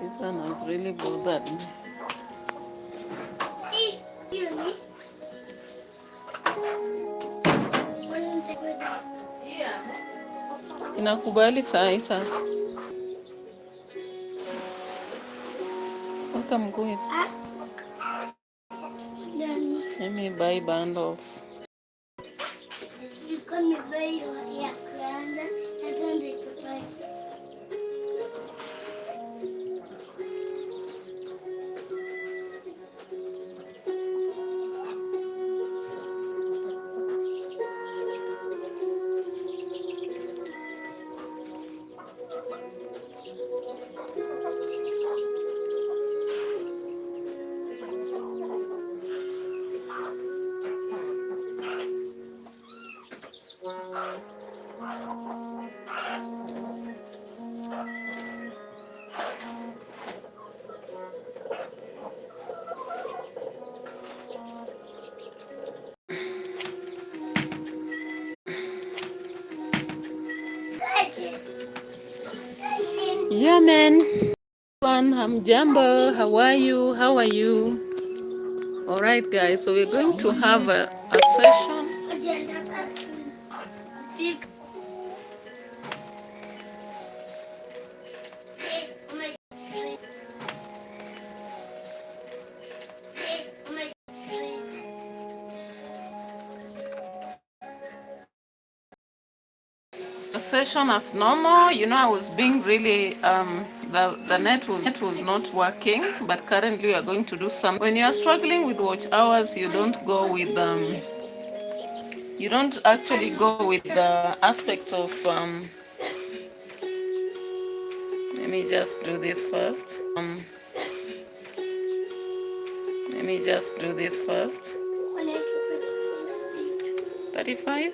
This one has really bothered me. Inakubali sahi sasa. Welcome good. Let me buy bundles. You can buy your kwanza na tuanze kutoa. Yeah, man. Hamjambo. How are you? How are you? All right, guys. So we're going to have a session. A session as normal. You know, I was being really the net was not working, but currently we are going to do some. When you are struggling with watch hours, you don't go with you don't actually go with the aspect of let me just do this first. Let me just do this first. 35.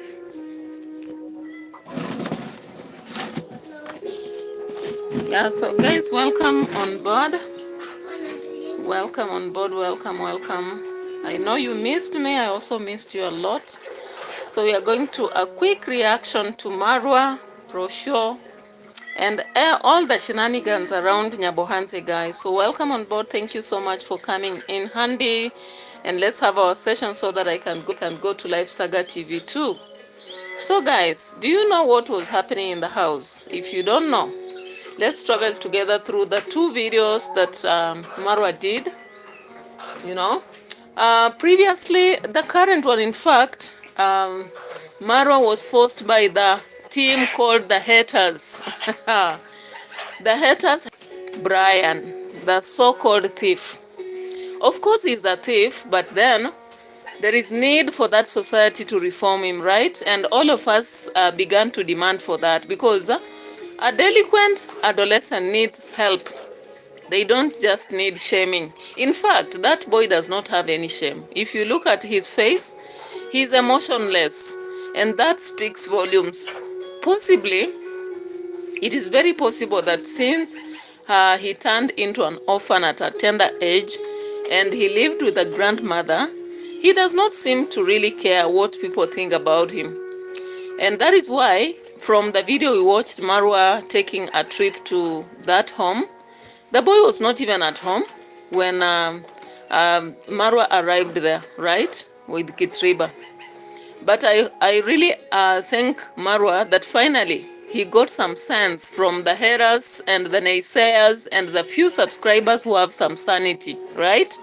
Yeah, so guys, welcome on board. Welcome on board, welcome. I know you missed me, I also missed you a lot. So we are going to a quick reaction to Marwa, ROCIO, and all the shenanigans around Nyabohanse, guys. So welcome on board, thank you so much for coming in handy. And let's have our session so that I can go to Live Saga TV too. So guys, do you know what was happening in the house? If you don't know, let's travel together through the two videos that Marwa did, you know. Previously, the current one, in fact, Marwa was forced by the team called the Haters. The Haters, Brian, the so-called thief. Of course, he's a thief, but then there is need for that society to reform him, right? And all of us began to demand for that because a delinquent adolescent needs help. They don't just need shaming. In fact, that boy does not have any shame. If you look at his face, he's emotionless, and that speaks volumes. Possibly, it is very possible that since he turned into an orphan at a tender age and he lived with a grandmother, he does not seem to really care what people think about him. And that is why, from the video we watched, Marwa taking a trip to that home, the boy was not even at home when Marwa arrived there, right, with Kitriba. But I really thank Marwa that finally he got some sense from the haters and the naysayers and the few subscribers who have some sanity, right?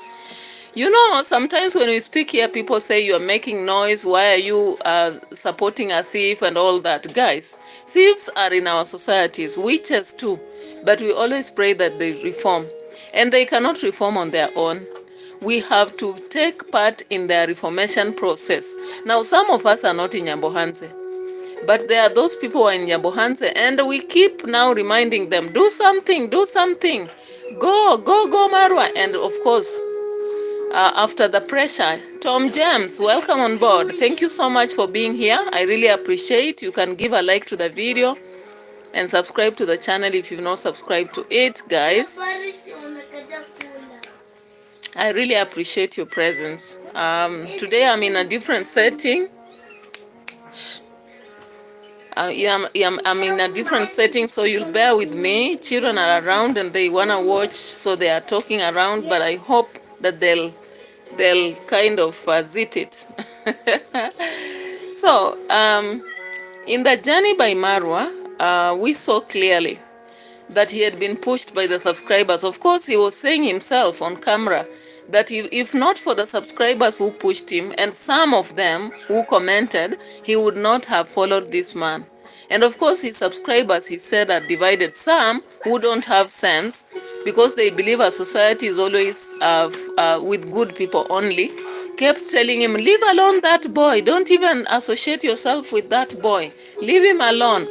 You know, sometimes when we speak here, people say you are making noise. Why are you supporting a thief and all that? Guys, thieves are in our societies, witches too. But we always pray that they reform. And they cannot reform on their own. We have to take part in their reformation process. Now, some of us are not in Nyambohanse. But there are those people who are in Nyabohanse, and we keep now reminding them, do something, do something. Go, go, go, Marwa. And of course, after the pressure, Tom James, welcome on board. Thank you so much for being here. I really appreciate. You can give a like to the video and subscribe to the channel if you've not subscribed to it, guys. I really appreciate your presence. Today I'm in a different setting. I'm in a different setting, so you'll bear with me. Children are around and they wanna watch, so they are talking around. But I hope that they'll kind of zip it. So in the journey by Marwa, we saw clearly that he had been pushed by the subscribers. Of course, he was saying himself on camera that if not for the subscribers who pushed him and some of them who commented, he would not have followed this man. And of course, his subscribers, he said, are divided. Some who don't have sense because they believe our society is always with good people only, kept telling him, leave alone that boy. Don't even associate yourself with that boy. Leave him alone.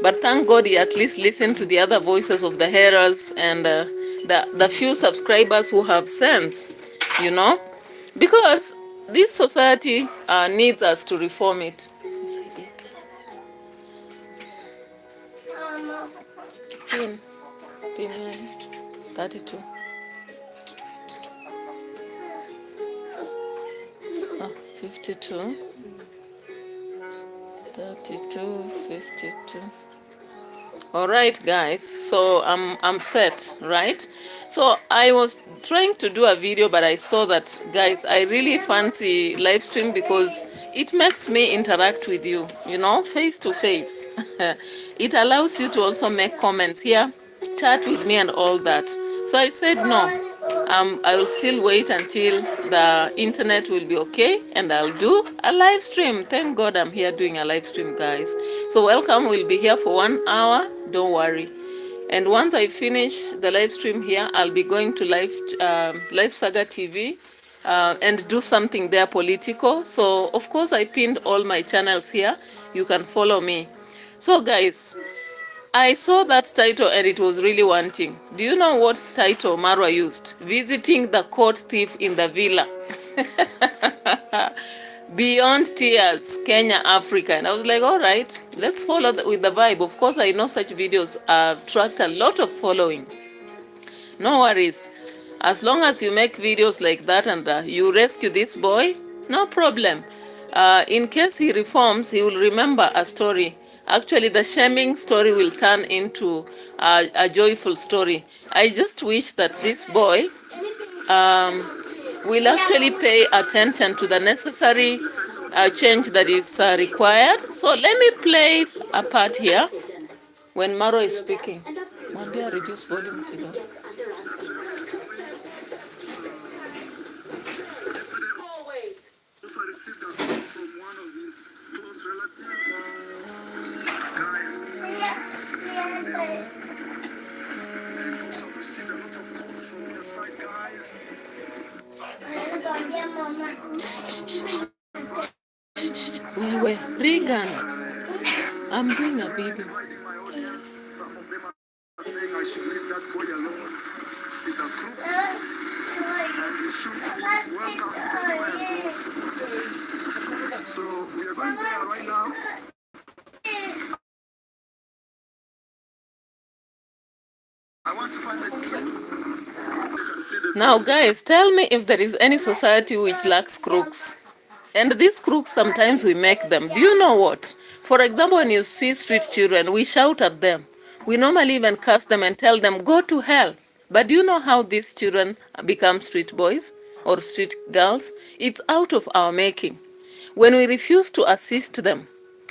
But thank God he at least listened to the other voices of the haters and the few subscribers who have sense, you know, because this society needs us to reform it. Pin, pin 32. 52. 32, 52. All right, guys, so I'm set, right? So I was trying to do a video, but I saw that, guys, I really fancy live stream because it makes me interact with you, you know, face to face. It allows you to also make comments here, chat with me and all that. So I said no. I will still wait until the internet will be okay and I'll do a live stream. Thank God I'm here doing a live stream, guys. So welcome, we'll be here for 1 hour, don't worry. And once I finish the live stream here, I'll be going to Live Saga TV and do something there political. So of course I pinned all my channels here. You can follow me. So guys, I saw that title and it was really wanting. Do you know what title Marwa used? Visiting the court thief in the villa. Beyond Tears, Kenya, Africa. And I was like, all right, let's follow with the vibe. Of course, I know such videos attract a lot of following. No worries. As long as you make videos like that and you rescue this boy, no problem. In case he reforms, he will remember a story. Actually, the shaming story will turn into a joyful story. I just wish that this boy will actually pay attention to the necessary change that is required. So let me play a part here when Maro is speaking. Maybe I reduce volume. I received a call from one of his close relatives. Also received a lot of calls from your side, guys. Wait, Regan, I'm doing a video. Some of them are saying I should leave that boy alone. It's a group. And you should be welcome anywhere it goes. So we are going there right now. I want to find the truth. Now, guys, tell me if there is any society which lacks crooks. And these crooks, sometimes we make them. Do you know what? For example, when you see street children, we shout at them. We normally even curse them and tell them, go to hell. But do you know how these children become street boys or street girls? It's out of our making. When we refuse to assist them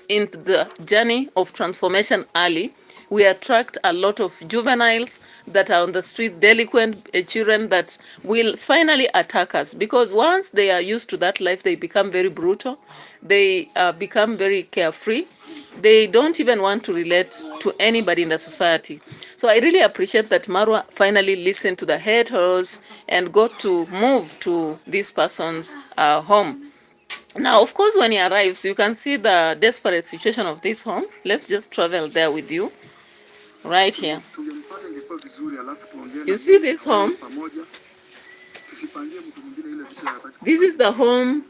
in the journey of transformation early, we attract a lot of juveniles that are on the street, delinquent children that will finally attack us. Because once they are used to that life, they become very brutal. They become very carefree. They don't even want to relate to anybody in the society. So I really appreciate that Marwa finally listened to the haters and got to move to this person's home. Now, of course, when he arrives, you can see the desperate situation of this home. Let's just travel there with you. Right here. You see this home? This is the home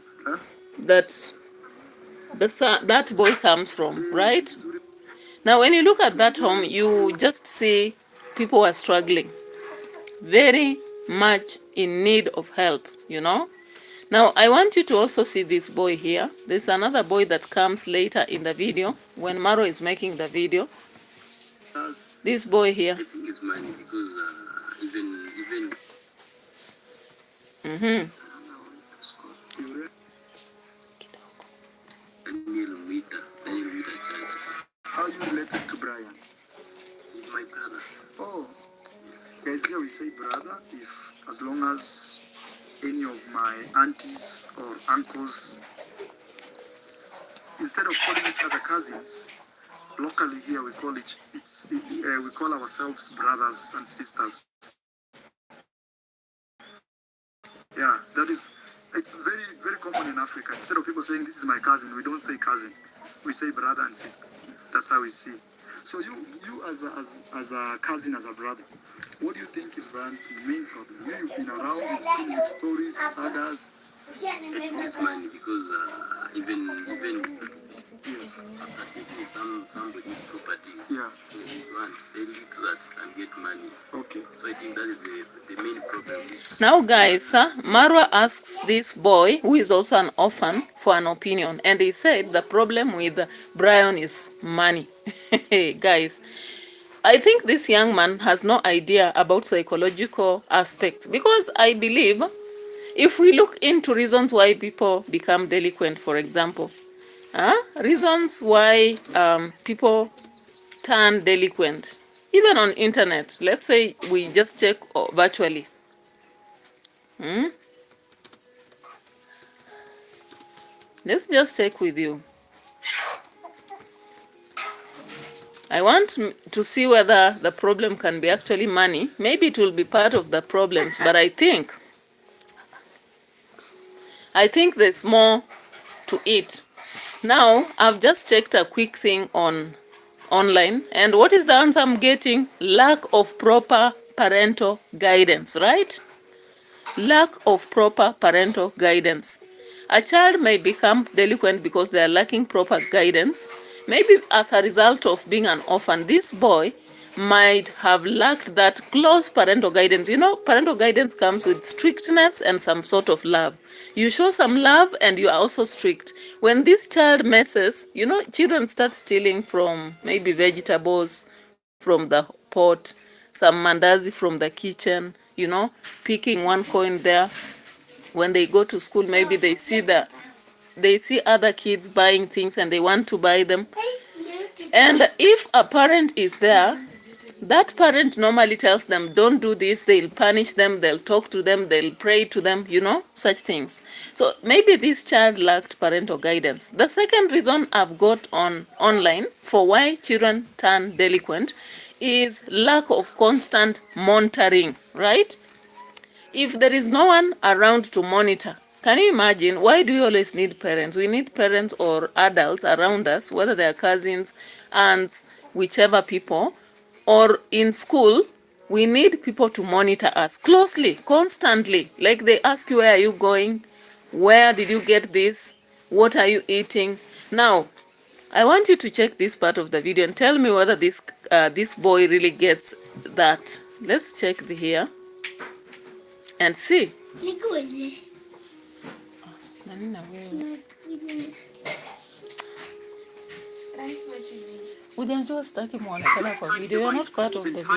that that boy comes from, right? Now, when you look at that home, you just see people are struggling, very much in need of help, you know? Now, I want you to also see this boy here. There's another boy that comes later in the video when Maro is making the video. This boy here. I think it's money because even. How are you related to Brian? He's my brother. Oh, yes. Guys, here we say brother if as long as any of my aunties or uncles, instead of calling each other cousins, locally here we call we call ourselves brothers and sisters. Yeah, it's very, very common in Africa. Instead of people saying this is my cousin, we don't say cousin. We say brother and sister. That's how we see. So you as a cousin, as a brother, what do you think is Brian's main problem? You've been around, you've seen his stories, sagas. It's money because even Yes. after taking somebody's properties, Yeah. so you go and sell it so that you can get money. Okay. So I think that is the main problem. Now guys, Marwa asks this boy, who is also an orphan, for an opinion. And he said the problem with Brian is money. Guys, I think this young man has no idea about psychological aspects. Because I believe, if we look into reasons why people become delinquent, for example, reasons why people turn delinquent, even on internet. Let's say we just check virtually. Let's just check with you. I want to see whether the problem can be actually money. Maybe it will be part of the problems, but I think there's more to it. Now, I've just checked a quick thing online, and what is the answer I'm getting? Lack of proper parental guidance, right? Lack of proper parental guidance. A child may become delinquent because they are lacking proper guidance. Maybe as a result of being an orphan, this boy might have lacked that close parental guidance. You know, parental guidance comes with strictness and some sort of love. You show some love and you are also strict. When this child messes, you know, children start stealing from maybe vegetables from the pot, some mandazi from the kitchen, you know, picking one coin there. When they go to school, maybe they see other kids buying things and they want to buy them. And if a parent is there, that parent normally tells them, don't do this, they'll punish them, they'll talk to them, they'll pray to them, you know, such things. So maybe this child lacked parental guidance. The second reason I've got online for why children turn delinquent is lack of constant monitoring, right? If there is no one around to monitor, can you imagine, why do we always need parents? We need parents or adults around us, whether they are cousins, aunts, whichever people, or in school, we need people to monitor us closely, constantly. Like they ask you, where are you going? Where did you get this? What are you eating? Now, I want you to check this part of the video and tell me whether this boy really gets that. Let's check here and see. Ujanjua sitaki muonekana kwa video. You're not part of the video.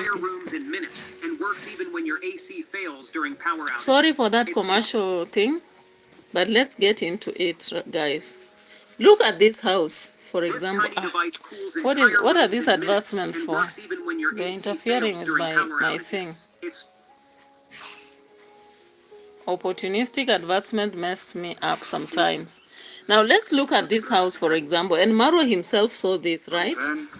Sorry for that commercial thing, but let's get into it, guys. Look at this house, for example. What are these advertisements for? They're interfering with my thing. Opportunistic advertisement messed me up sometimes. Now let's look at this house, for example. And Marwa himself saw this, right?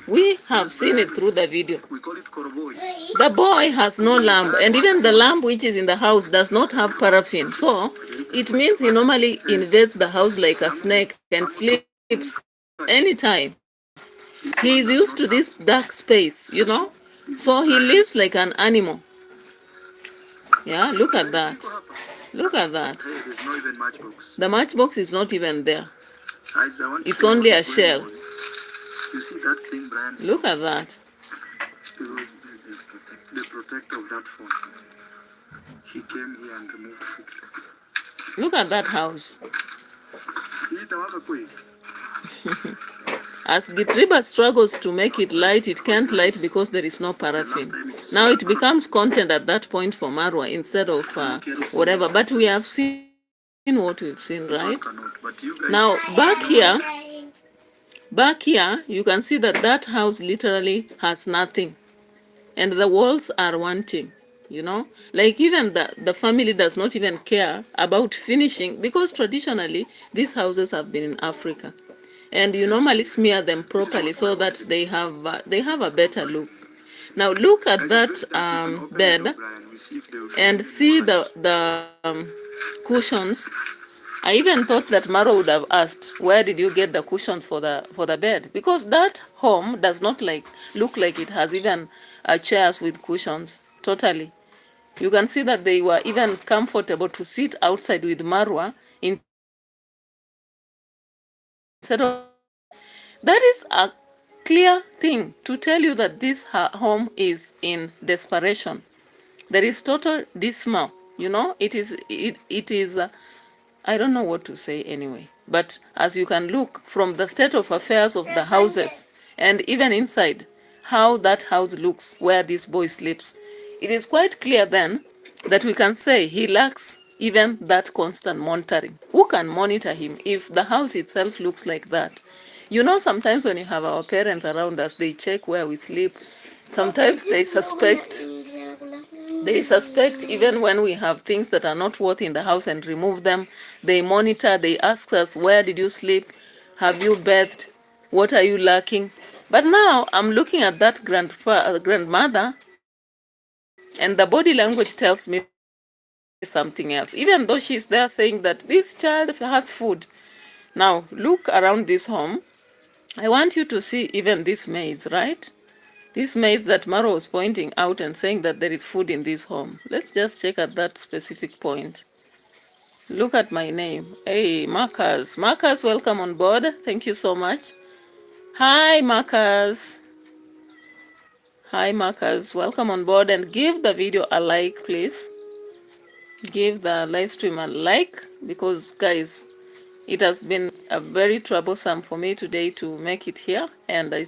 We have seen it through the video. The boy has no lamp, and even the lamp which is in the house does not have paraffin. So it means he normally invades the house like a snake and sleeps anytime. He is used to this dark space, you know? So he lives like an animal. Yeah, look at that. Look at that. There's not even matchbox. The matchbox is not even there. It's only a shell. You see that thing, Brian? Look at that. Because the protector of that phone, he came here and removed it quickly. Look at that house. As Gitriba struggles to make it light, it can't light because there is no paraffin. Now it becomes content at that point for Marwa instead of whatever. But we have seen what we've seen, right? Now back here, you can see that that house literally has nothing. And the walls are wanting, you know, like even the family does not even care about finishing, because traditionally these houses have been in Africa, and you normally smear them properly so that they have a better look. Now look at that bed and see the cushions. I even thought that Maro would have asked, where did you get the cushions for the bed? Because that home does not look like it has even chairs with cushions. Totally. You can see that they were even comfortable to sit outside with Marwa instead of. That is a clear thing to tell you that this home is in desperation. There is total dismal. You know, it is. I don't know what to say anyway. But as you can look from the state of affairs of the houses, and even inside, how that house looks where this boy sleeps, it is quite clear then that we can say he lacks even that constant monitoring. Who can monitor him if the house itself looks like that? You know, sometimes when you have our parents around us, they check where we sleep. Sometimes they suspect even when we have things that are not worth in the house and remove them. They monitor, they ask us, where did you sleep? Have you bathed? What are you lacking? But now I'm looking at that grandmother, and the body language tells me something else, even though she's there saying that this child has food. Now look around this home. I want you to see even this maze, right? This maze that Maro was pointing out and saying that there is food in this home. Let's just check at that specific point. Look at my name. Hey, Marcus. Marcus, welcome on board. Thank you so much. Hi, Marcus. Hi, Marcus. Welcome on board, and give the video a like, please. Give the live stream a like, because, guys, it has been a very troublesome for me today to make it here, and I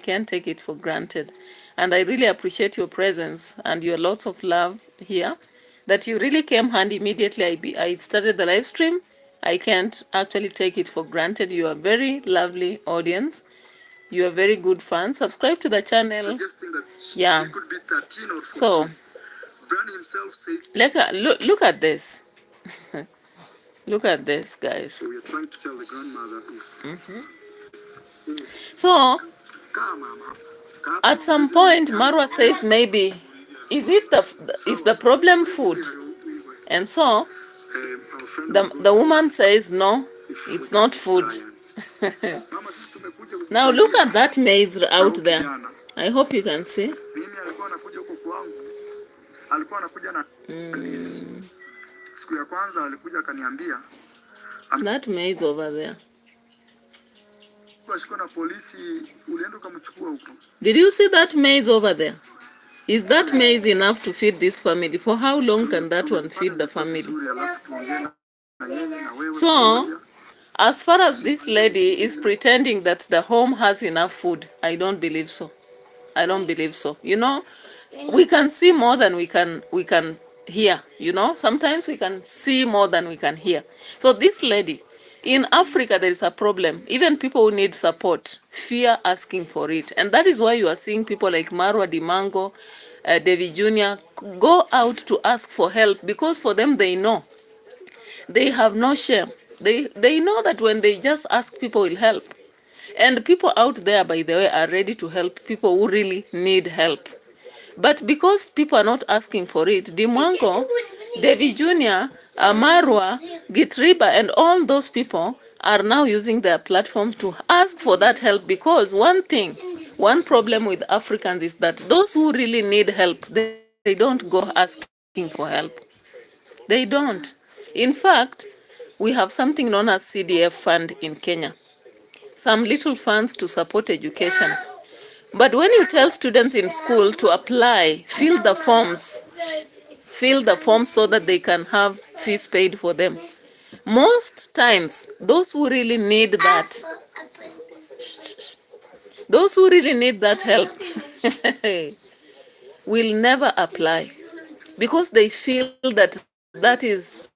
can't take it for granted. And I really appreciate your presence and your lots of love here, that you really came hand immediately I started the live stream. I can't actually take it for granted. You are a very lovely audience. You are very good fans. Subscribe to the channel. Yeah. So, look at this. Look at this, guys. So we are trying to tell the grandmother. So, at some point, Marwa says maybe, is the problem food? And so, the woman says, no, it's not food. Now look at that maze out there. I hope you can see. That maze over there. Did you see that maze over there? Is that maze enough to feed this family? For how long can that one feed the family? So, as far as this lady is pretending that the home has enough food, I don't believe so. I don't believe so. You know, we can see more than we can hear. You know, sometimes we can see more than we can hear. So this lady, in Africa, there is a problem. Even people who need support fear asking for it. And that is why you are seeing people like Marwa Dimango, David Jr. go out to ask for help, because for them, they know. They have no shame. They know that when they just ask, people will help. And people out there, by the way, are ready to help people who really need help. But because people are not asking for it, Dimango, David Jr., Iammarwa, Gitriba, and all those people are now using their platforms to ask for that help, because one problem with Africans is that those who really need help, they don't go asking for help. They don't. In fact, we have something known as CDF fund in Kenya. Some little funds to support education. But when you tell students in school to apply, fill the forms, fill the form so that they can have fees paid for them. Most times, those who really need that, help will never apply because they feel that that is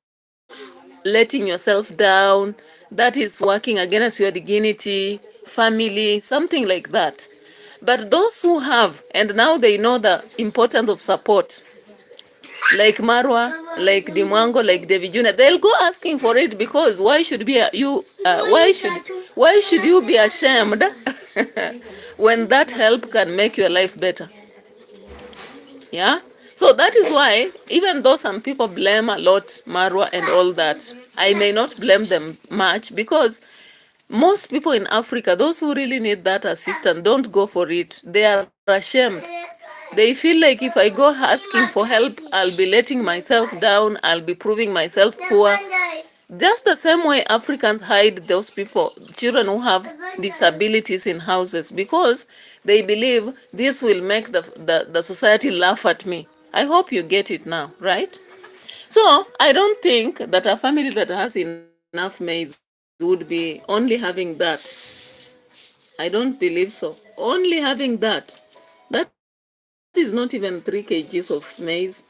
letting yourself down, that is working against your dignity, family, something like that. But those who have, and now they know the importance of support, like Marwa, like Dimwango, like David Jr., they'll go asking for it because why should you be ashamed when that help can make your life better? Yeah? So that is why, even though some people blame a lot Marwa and all that, I may not blame them much because most people in Africa, those who really need that assistance, don't go for it. They are ashamed. They feel like if I go asking for help, I'll be letting myself down, I'll be proving myself poor. Just the same way Africans hide those people, children who have disabilities in houses, because they believe this will make the society laugh at me. I hope you get it now, right? So I don't think that a family that has enough maize would be only having that. I don't believe so. Only having that. That is not even 3 kgs of maize.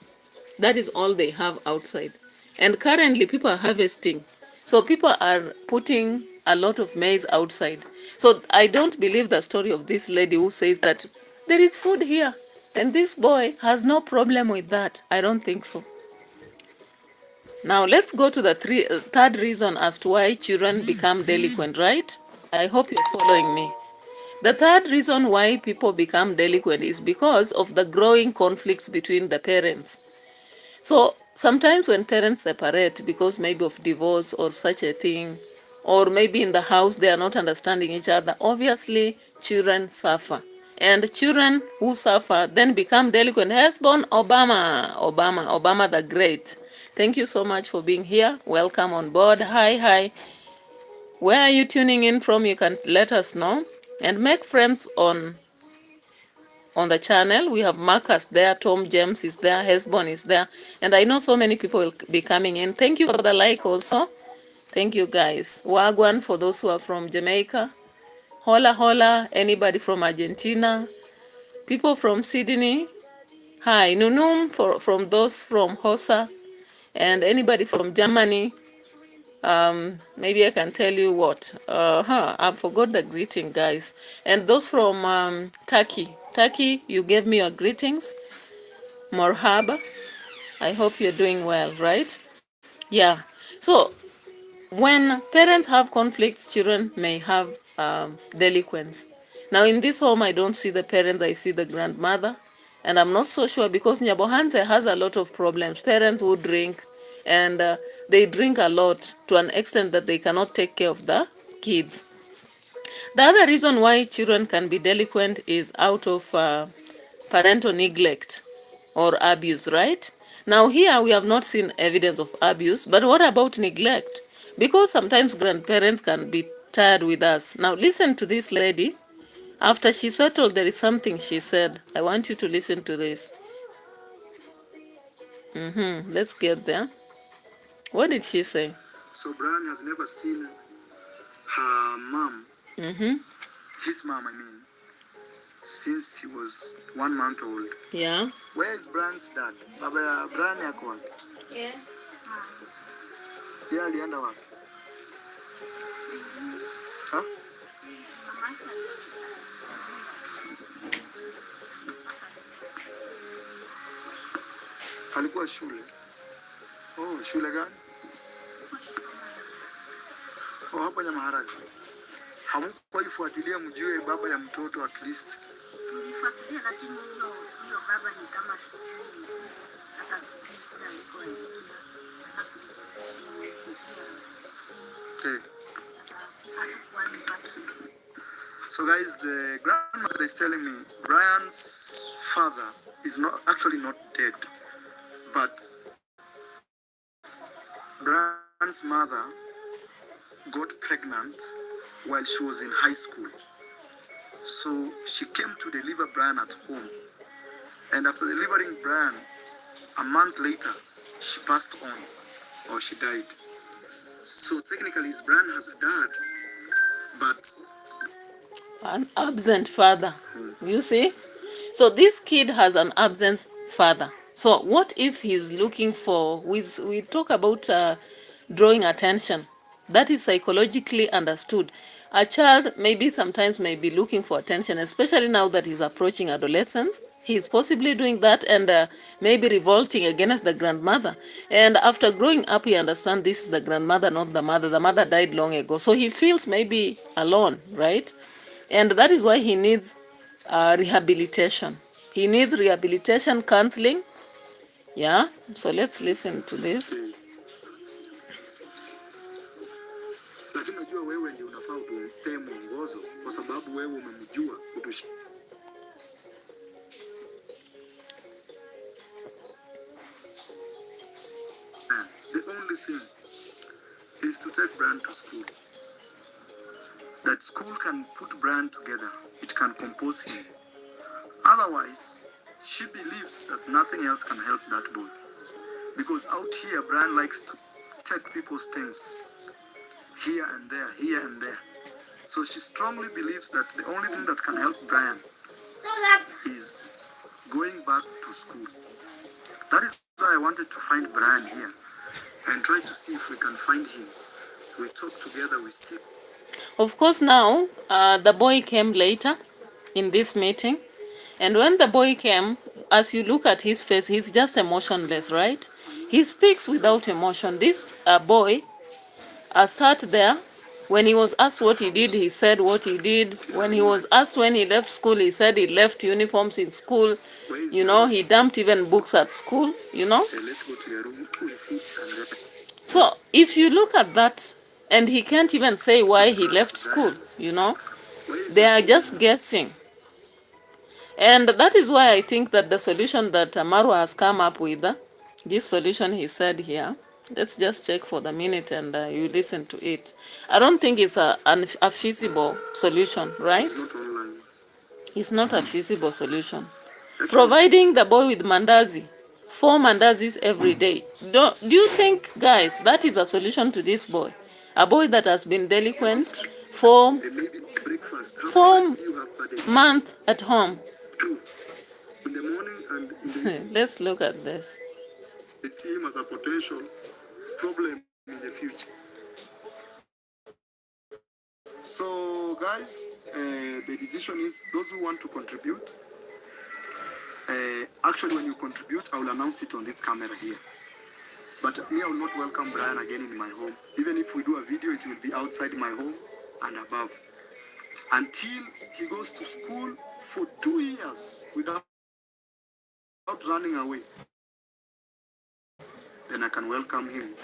That is all they have outside. And currently people are harvesting. So people are putting a lot of maize outside. So I don't believe the story of this lady who says that there is food here and this boy has no problem with that. I don't think so. Now let's go to the third reason as to why children become delinquent, right? I hope you're following me. The third reason why people become delinquent is because of the growing conflicts between the parents. So sometimes when parents separate because maybe of divorce or such a thing, or maybe in the house they are not understanding each other, obviously children suffer. And children who suffer then become delinquent. Husband Obama the Great. Thank you so much for being here. Welcome on board. Hi. Where are you tuning in from? You can let us know. And make friends on the channel. We have Marcus there, Tom James is there, Hesbon is there, and I know so many people will be coming in. Thank you for the like also. Thank you guys. Wagwan for those who are from Jamaica. Hola, anybody from Argentina, people from Sydney. Hi, Nunum from those from Hosa, and anybody from Germany. Maybe I can tell you what. I forgot the greeting, guys. And those from Turkey, you gave me your greetings. Morhaba. I hope you're doing well, right? Yeah. So when parents have conflicts, children may have delinquents. Now in this home, I don't see the parents, I see the grandmother. And I'm not so sure because Nyabohanse has a lot of problems. Parents who drink, and they drink a lot to an extent that they cannot take care of the kids. The other reason why children can be delinquent is out of parental neglect or abuse, right? Now here we have not seen evidence of abuse, but what about neglect? Because sometimes grandparents can be tired with us. Now listen to this lady. After she settled, there is something she said. I want you to listen to this. Let's get there. What did she say? So Brian has never seen her mom, his mom, I mean, since he was 1 month old. Yeah. Where is Brian's dad? Baba Brian yako wapi? Yeah. Yeye alienda wapi? Huh? Alikuwa shule. Oh, shule gani? Oh, hapo Nyamaharage. Hamkuifuatilia mjue baba ya mtoto at least. Tulifuatilia lakini hiyo baba ni kama sijui hata Okay. So guys, the grandmother is telling me Brian's father is not dead, but Brian's mother got pregnant while she was in high school. So she came to deliver Brian at home. And after delivering Brian a month later, she passed on or she died. So technically, his brand has a dad, but an absent father. You see? So this kid has an absent father. So what if he's looking for, we talk about drawing attention. That is psychologically understood. A child maybe sometimes may be looking for attention, especially now that he's approaching adolescence. He's possibly doing that and maybe revolting against the grandmother. And after growing up, he understands this is the grandmother, not the mother. The mother died long ago. So he feels maybe alone, right? And that is why he needs rehabilitation. He needs rehabilitation counseling. Yeah, so let's listen to this. lakini unajua wewe ndio unafaa utupe mwongozo kwa sababu wewe umemjua kutushi. The only thing is to take Brian to school. That school can put Brian together. It can compose him. Otherwise, she believes that nothing else can help that boy. Because out here, Brian likes to take people's things here and there, here and there. So she strongly believes that the only thing that can help Brian is going back to school. That is why I wanted to find Brian here and try to see if we can find him. We talk together, we see. Of course, now the boy came later in this meeting. And when the boy came, as you look at his face, he's just emotionless, right? He speaks without emotion. This boy sat there. When he was asked what he did, he said what he did. When he was asked when he left school, he said he left uniforms in school. You know, he dumped even books at school, you know. Let's go to your room, we sit and So if you look at that, and he can't even say why he left school, you know, they are just guessing. And that is why I think that the solution that Iammarwa has come up with, this solution he said here, let's just check for the minute and you listen to it. I don't think it's a feasible solution, right? it's not online. It's not a feasible solution. Providing the boy with mandazi, 4 mandazis every day. Do you think, guys, that is a solution to this boy? A boy that has been delinquent for Maybe breakfast. 4 You have per day. months at home. 2 in the morning and in the Let's look at this. they see him as a potential problem in the future. So guys, the decision is those who want to contribute. Actually, when you contribute, I will announce it on this camera here. But me, I will not welcome Brian again in my home. Even if we do a video, it will be outside my home and above. Until he goes to school for 2 years without running away. Then I can welcome him.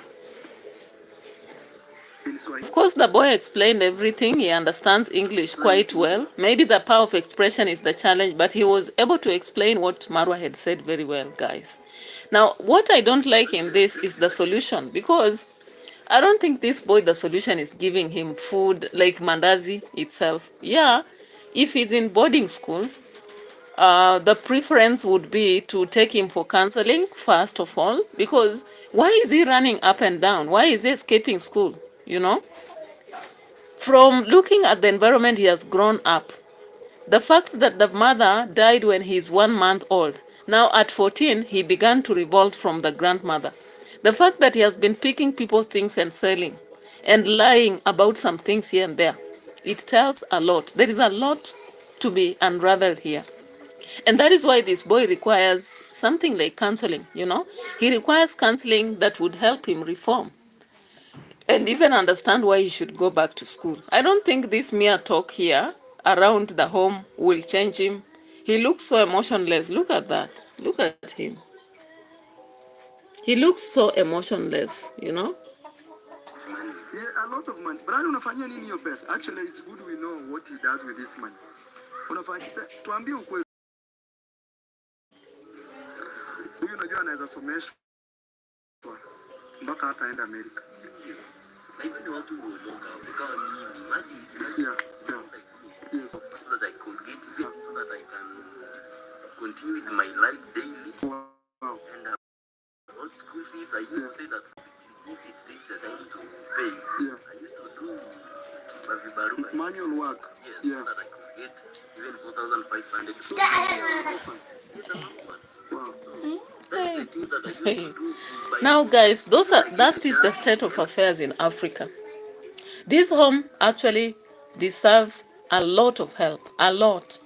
Of course, the boy explained everything. He understands English quite well. Maybe the power of expression is the challenge, but he was able to explain what Iammarwa had said very well, guys. Now, what I don't like in this is the solution, because I don't think this boy, the solution is giving him food like mandazi itself. Yeah, if he's in boarding school, the preference would be to take him for counseling, first of all, because why is he running up and down? Why is he escaping school? You know, from looking at the environment he has grown up, the fact that the mother died when he's 1 month old, now at 14, he began to revolt from the grandmother. The fact that he has been picking people's things and selling and lying about some things here and there, it tells a lot. There is a lot to be unraveled here. And that is why this boy requires something like counseling, you know. He requires counseling that would help him reform and even understand why he should go back to school. I don't think this mere talk here around the home will change him. He looks so emotionless. Look at that. Look at him. He looks so emotionless, you know. Yeah, a lot of money. Brian, unafanyia nini hiyo pesa? Actually, it's good we know what he does with this money. Unafanya, tuambie ukweli. Huyu unajua anaweza someshwa mpaka hataenda Amerika. Even the watu huomoka kama mimi, imagine Yes. so that I could get so that I can continue with my life daily. Wow. And school fees, I used to say that if it reached the time to pay, I used to do manual work. Yes, so that I could get even 4,500. So Yes, I'm orphan. wow. So that's the thing that I used to do. Now, guys, that is the state of affairs in Africa. This home actually deserves a lot of help, a lot.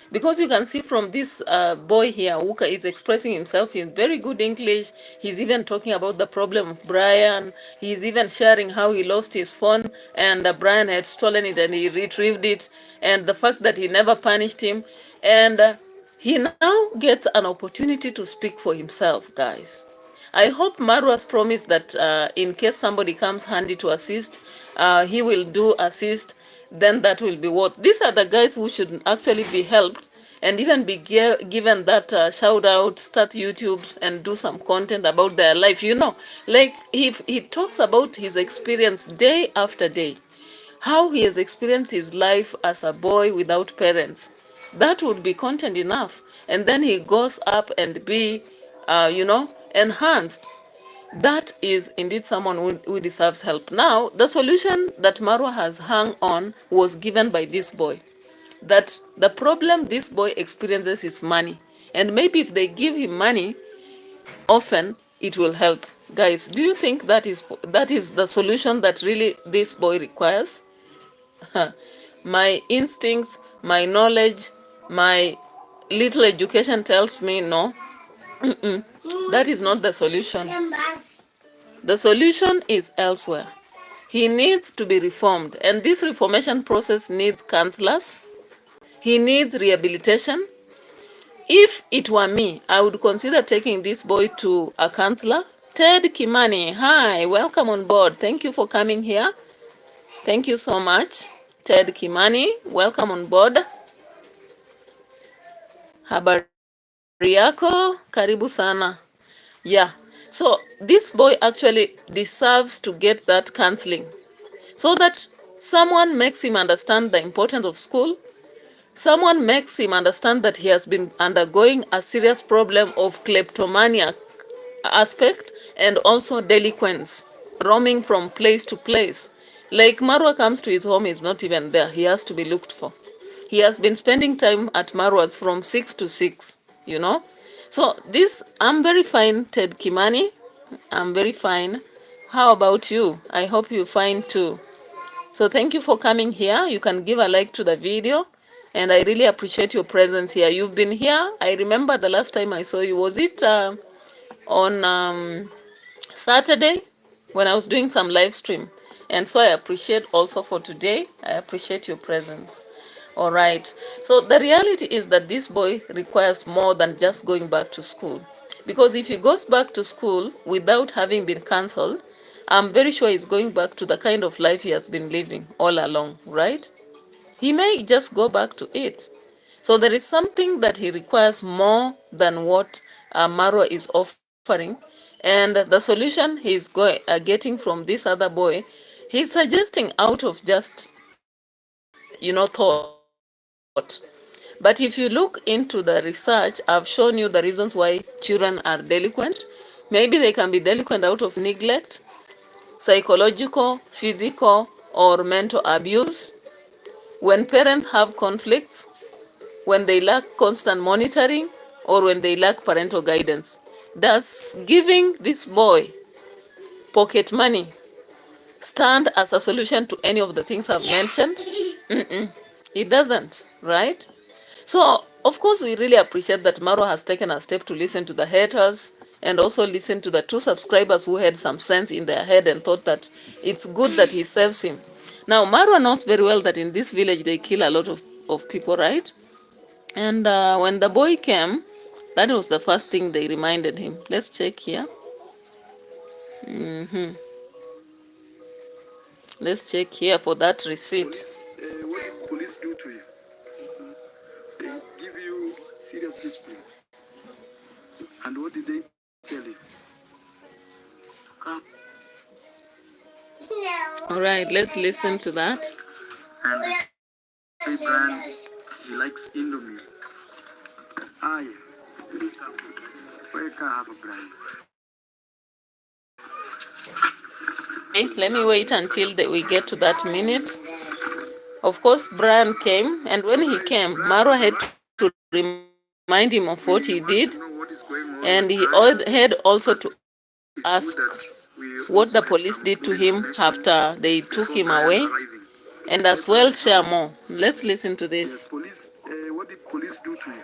Because you can see from this boy here, Wuka is expressing himself in very good English. He's even talking about the problem of Brian. He's even sharing how he lost his phone and Brian had stolen it and he retrieved it. And the fact that he never punished him. And he now gets an opportunity to speak for himself, guys. I hope Marwa's promised that in case somebody comes handy to assist, he will do assist, then that will be what. These are the guys who should actually be helped and even be given that shout out, start YouTubes and do some content about their life. You know, like he talks about his experience day after day, how he has experienced his life as a boy without parents. That would be content enough. And then he goes up and be, enhanced. That is indeed someone who deserves help. Now, the solution that Marwa has hung on was given by this boy. That the problem this boy experiences is money. And maybe if they give him money, often it will help. Guys, do you think that is the solution that really this boy requires? My instincts, my knowledge, my little education tells me no. That is not the solution. The solution is elsewhere. He needs to be reformed, and this reformation process needs counselors. He needs rehabilitation. If it were me, I would consider taking this boy to a counselor. Ted Kimani, hi, welcome on board. Thank you for coming here. Thank you so much. Ted Kimani, welcome on board. Habari yako, karibu sana. Yeah, so this boy actually deserves to get that counseling so that someone makes him understand the importance of school. Someone makes him understand that he has been undergoing a serious problem of kleptomania aspect and also delinquents roaming from place to place. Like Marwa comes to his home, is not even there. He has to be looked for. He has been spending time at Marwa's from 6 to 6, you know. So this, I'm very fine, Ted Kimani. I'm very fine. How about you? I hope you're fine too. So thank you for coming here. You can give a like to the video. And I really appreciate your presence here. You've been here. I remember the last time I saw you. Was it on Saturday when I was doing some live stream? And so I appreciate also for today. I appreciate your presence. All right. So the reality is that this boy requires more than just going back to school. Because if he goes back to school without having been cancelled, I'm very sure he's going back to the kind of life he has been living all along, right? He may just go back to it. So there is something that he requires more than what Marwa is offering. And the solution he's getting from this other boy, he's suggesting out of just, thought. But if you look into the research, I've shown you the reasons why children are delinquent. Maybe they can be delinquent out of neglect, psychological, physical, or mental abuse. When parents have conflicts, when they lack constant monitoring, or when they lack parental guidance. Does giving this boy pocket money stand as a solution to any of the things I've mentioned? It doesn't, right? So, of course, we really appreciate that Marwa has taken a step to listen to the haters and also listen to the 2 subscribers who had some sense in their head and thought that it's good that he serves him. Now, Marwa knows very well that in this village they kill a lot of people, right? And when the boy came, that was the first thing they reminded him. Let's check here. Let's check here for that receipt. What did police do to you? They give you serious discipline. And what did they tell you? Come. All right, let's listen to that. And they say Brian, he likes Indomie. Aye. Wake up, Brian. Let me wait until we get to that minute. Of course, Brian came, and when he came, Marwa had to remind him of what he did, and he had also to ask what the police did to him after they took him away, and as well share more. Let's listen to this. Yes, police. What did police do to you?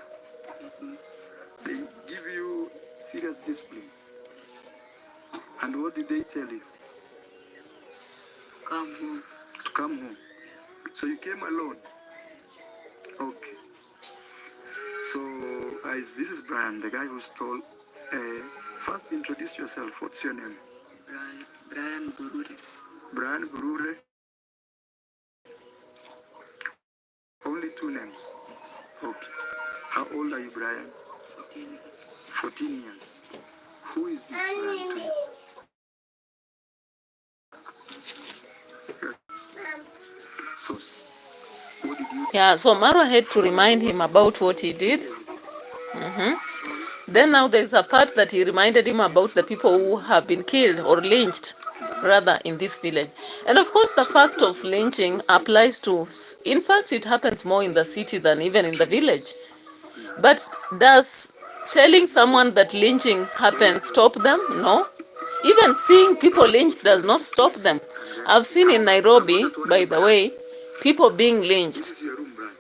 They give you serious discipline. And what did they tell you? Come home. To come home. So you came alone. Okay. So, guys, this is Brian, the guy who stole. First, introduce yourself. What's your name? Brian Burure. Brian Burure. Only two names. Okay. How old are you, Brian? 14 years. 14 years. Who is this Brian to you? So, what did you? Yeah, so Marwa had to remind him about what he did. Then now there's a part that he reminded him about the people who have been killed or lynched, rather, in this village. And of course, the fact of lynching applies to, in fact, it happens more in the city than even in the village. But does telling someone that lynching happens stop them? No. Even seeing people lynched does not stop them. I've seen in Nairobi, by the way, people being lynched. This is your room, Brian.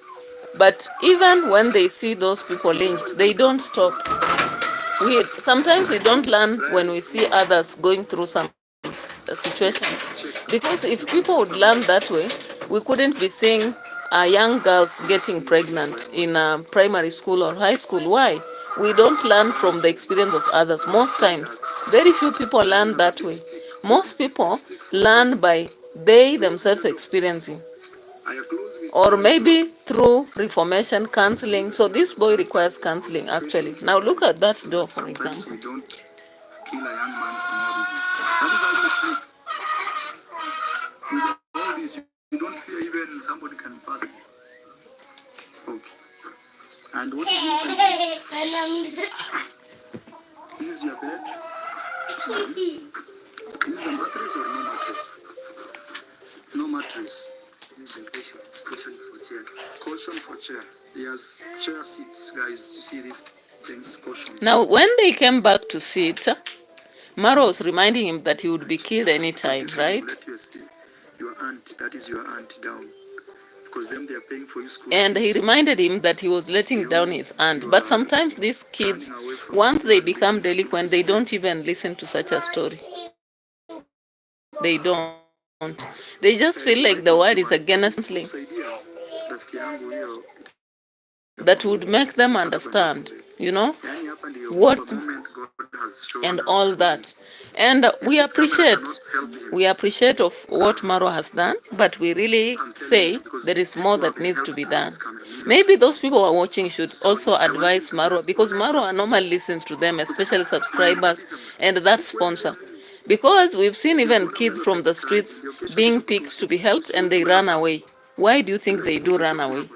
But even when they see those people lynched, they don't stop. Sometimes we don't learn when we see others going through some situations. Because if people would learn that way, we couldn't be seeing young girls getting pregnant in primary school or high school. Why? We don't learn from the experience of others most times. Very few people learn that way. Most people learn by they themselves experiencing, or maybe through reformation, counseling. So this boy requires counseling, actually. Now look at that door, for example. We don't kill a young man for no reason. That is how you sleep. With all this, you don't fear even somebody can pass. Okay. And what is this? This is your bed? This is a mattress or no mattress? No mattress. This is a cushion for chair. Cushion for chair. Yes, chair seats, guys. You see these things, cushions. Now, when they came back to sit, Maro was reminding him that he would be killed anytime, right? Let you see your aunt, that is your aunt down. Because them they are paying for you school And he fees. reminded him that he was letting down his aunt. But sometimes these kids, once they become delinquent, they don't even listen to such a story. They don't. They just feel like the world is against them. Rafiki yangu hiyo That would make them understand, what and all that. And we appreciate of what Maro has done, but we really say there is more that needs to be done. Maybe those people who are watching should also advise Maro, because Maro normally listens to them, especially subscribers and that sponsor. Because we've seen even kids from the streets being picked to be helped and they run away. Why do you think they do run away?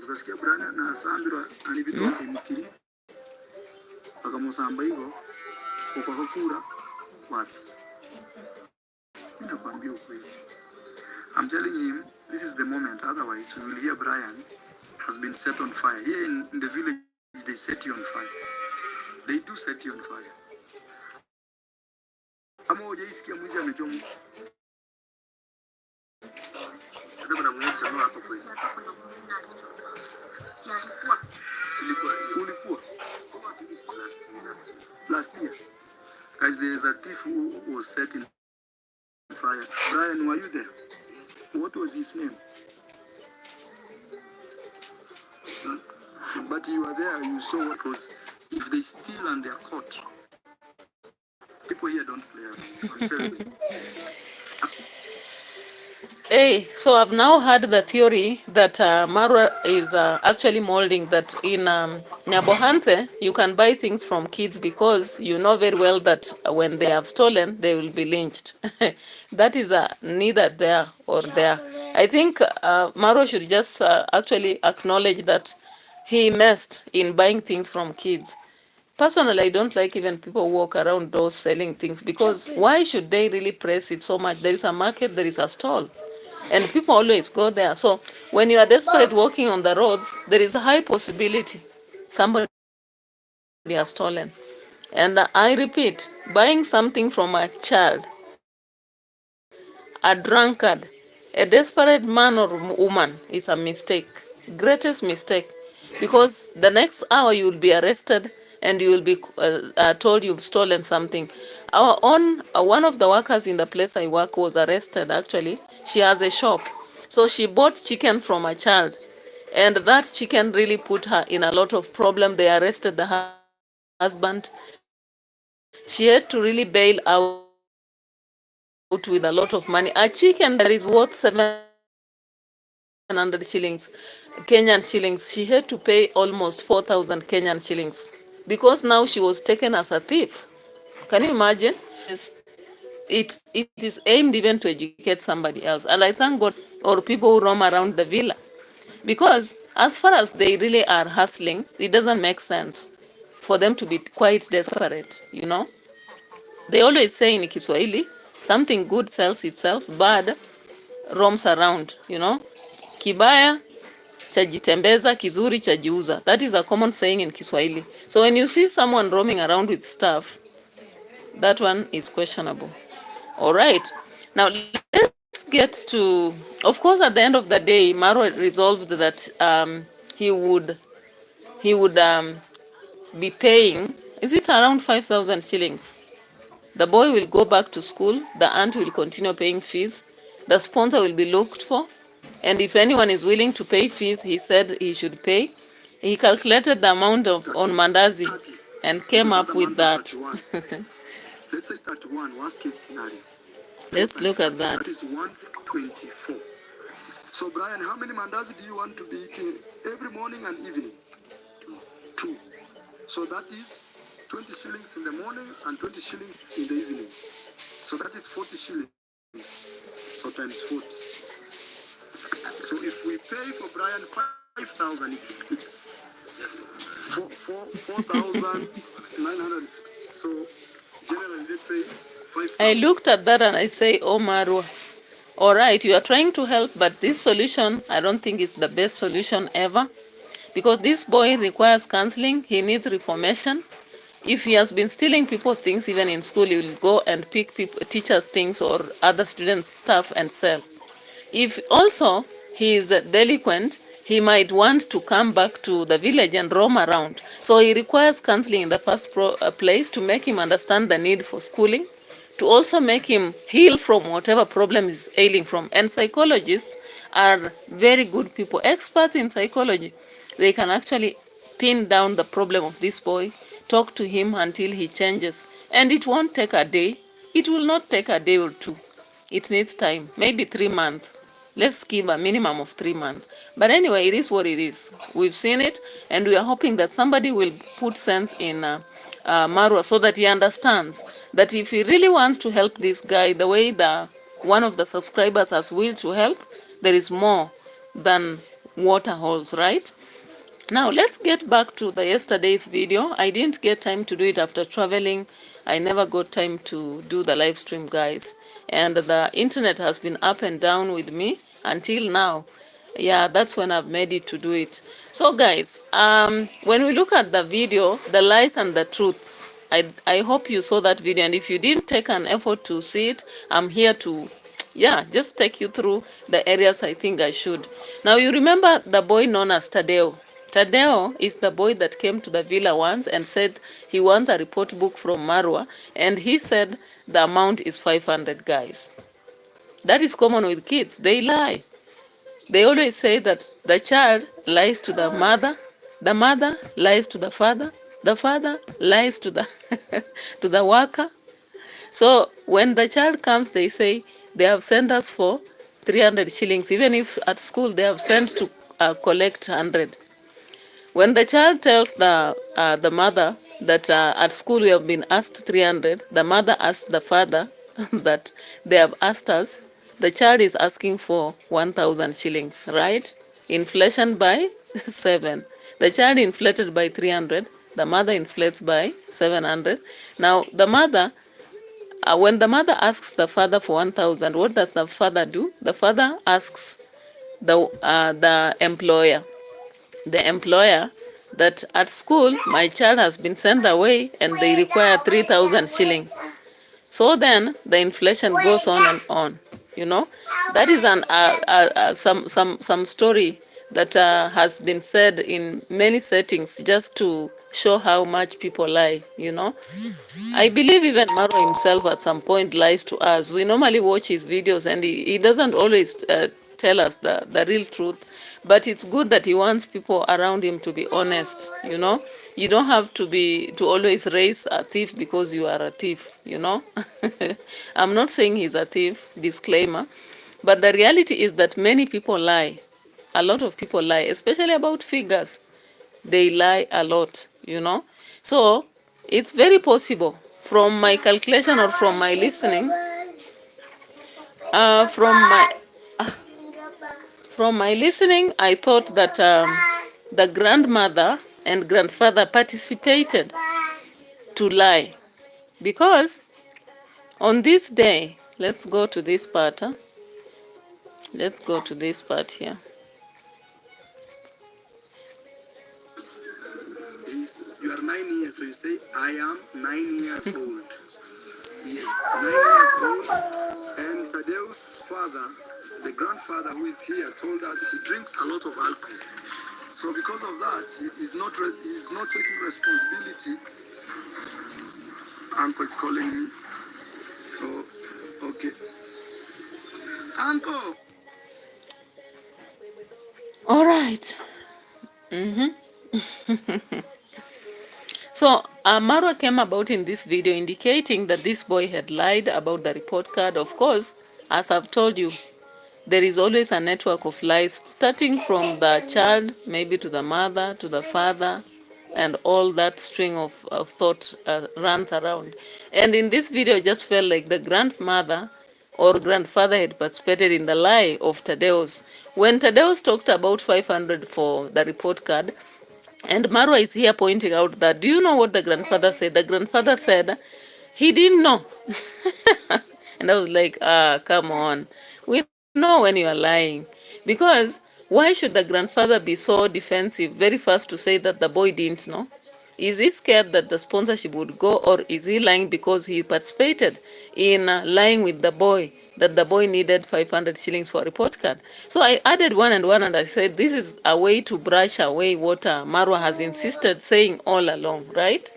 I'm telling him, this is the moment. Otherwise, we will hear Brian has been set on fire. Here in the village, they set you on fire. They do set you on fire. Ama hujaisikia mwizi amechomwa? Sasa kuna mwizi amechomwa hapa kweli. Ulikuwa? Last year. Guys, there is a thief who was set in fire. Brian, were you there? What was his name? But you were there, you saw what was. If they steal and they are caught, people here don't play around. I'm telling you. Hey, so I've now heard the theory that Marwa is actually molding that in Nyabohanse, you can buy things from kids because you know very well that when they have stolen, they will be lynched. That is neither there or there. I think Marwa should just actually acknowledge that he messed in buying things from kids. Personally, I don't like even people walk around doors selling things, because why should they really press it so much? There is a market, there is a stall, and people always go there. So when you are desperate walking on the roads, there is a high possibility somebody has stolen. And I repeat, buying something from a child, a drunkard, a desperate man or woman is a mistake, greatest mistake, because the next hour you will be arrested and you will be told you've stolen something. Our own, one of the workers in the place I work was arrested actually. She has a shop. So she bought chicken from a child, and that chicken really put her in a lot of problem. They arrested the husband. She had to really bail out with a lot of money. A chicken that is worth 700 shillings, Kenyan shillings, she had to pay almost 4,000 Kenyan shillings, because now she was taken as a thief. Can you imagine? It is aimed even to educate somebody else. And I thank God, or people who roam around the villa, because as far as they really are hustling, it doesn't make sense for them to be quite desperate, you know. They always say in Kiswahili, something good sells itself, bad roams around, you know. Kibaya chajitembeza, kizuri chajiuza. That is a common saying in Kiswahili. So when you see someone roaming around with stuff, that one is questionable. All right. Now let's get to, of course, at the end of the day, Maro resolved that he would be paying, is it around 5,000 shillings? The boy will go back to school, the aunt will continue paying fees, the sponsor will be looked for, and if anyone is willing to pay fees, he said he should pay. He calculated the amount of on mandazi and came up with that. Let's say 31, worst case scenario. Let's look at that. That is 124. So Brian, how many mandazi do you want to be eating every morning and evening? Two. So that is 20 shillings in the morning and 20 shillings in the evening. So that is 40 shillings. So times 40. So if we pay for Brian 5,000, it's 4,960. So generally, let's say 5,000. I looked at that and I say, oh Marwa, all right, you are trying to help, but this solution, I don't think is the best solution ever, because this boy requires counseling. He needs reformation. If he has been stealing people's things, even in school, he will go and pick teachers' things or other students' stuff and sell. If also he is a delinquent, he might want to come back to the village and roam around. So he requires counseling in the first place to make him understand the need for schooling, to also make him heal from whatever problem is ailing from. And psychologists are very good people, experts in psychology. They can actually pin down the problem of this boy, talk to him until he changes. And it won't take a day. It will not take a day or two. It needs time, maybe 3 months. Let's give a minimum of 3 months. But anyway, it is what it is. We've seen it, and we are hoping that somebody will put sense in Marwa, so that he understands that if he really wants to help this guy the way one of the subscribers has will to help, there is more than water holes, right? Now let's get back to the yesterday's video. I didn't get time to do it after traveling. I never got time to do the live stream, guys. And the internet has been up and down with me until now. Yeah, that's when I've made it to do it. So guys, when we look at the video, the lies and the truth, I hope you saw that video. And if you didn't take an effort to see it, I'm here to just take you through the areas I think I should. Now you remember the boy known as Tadeo. Tadeo is the boy that came to the villa once and said he wants a report book from Marwa, and he said the amount is 500, guys. That is common with kids. They lie. They always say that the child lies to the mother lies to the father lies to the to the worker. So when the child comes, they say they have sent us for 300 shillings, even if at school they have sent to collect 100. When the child tells the mother that at school we have been asked 300, the mother asks the father that they have asked us, the child is asking for 1,000 shillings, right? Inflation by 7. The child inflated by 300, The mother inflates by 700. Now, the mother, when the mother asks the father for 1,000, what does the father do? The father asks the employer that at school my child has been sent away and they require 3,000 shilling. So then the inflation goes on and on. You know, that is some story that has been said in many settings just to show how much people lie. You know, I believe even Maro himself at some point lies to us. We normally watch his videos and he doesn't always tell us the real truth. But it's good that he wants people around him to be honest, you know. You don't have to always raise a thief because you are a thief, you know. I'm not saying he's a thief, disclaimer. But the reality is that many people lie. A lot of people lie, especially about figures. They lie a lot, you know. So it's very possible from my calculation or from my listening, uh, from my from my listening, I thought that the grandmother and grandfather participated to lie because on this day, let's go to this part. Let's go to this part here. You are 9 years, so you say, I am 9 years old. Yes, 9 years old. And Tadeu's father, the grandfather who is here, told us he drinks a lot of alcohol. So because of that, he's not taking responsibility. Uncle is calling me. Oh, okay. Uncle! All right. So, Marwa came about in this video indicating that this boy had lied about the report card. Of course, as I've told you, there is always a network of lies starting from the child, maybe to the mother, to the father, and all that string of thought runs around. And in this video, I just felt like the grandmother or grandfather had participated in the lie of Tadeus. When Tadeus talked about 500 for the report card, and Marwa is here pointing out that, do you know what the grandfather said? The grandfather said he didn't know. And I was like, come on. We know when you are lying. Because why should the grandfather be so defensive, very fast to say that the boy didn't know? Is he scared that the sponsorship would go, or is he lying because he participated in lying with the boy, that the boy needed 500 shillings for a report card? So I added one and I said, this is a way to brush away what Marwa has insisted saying all along, right?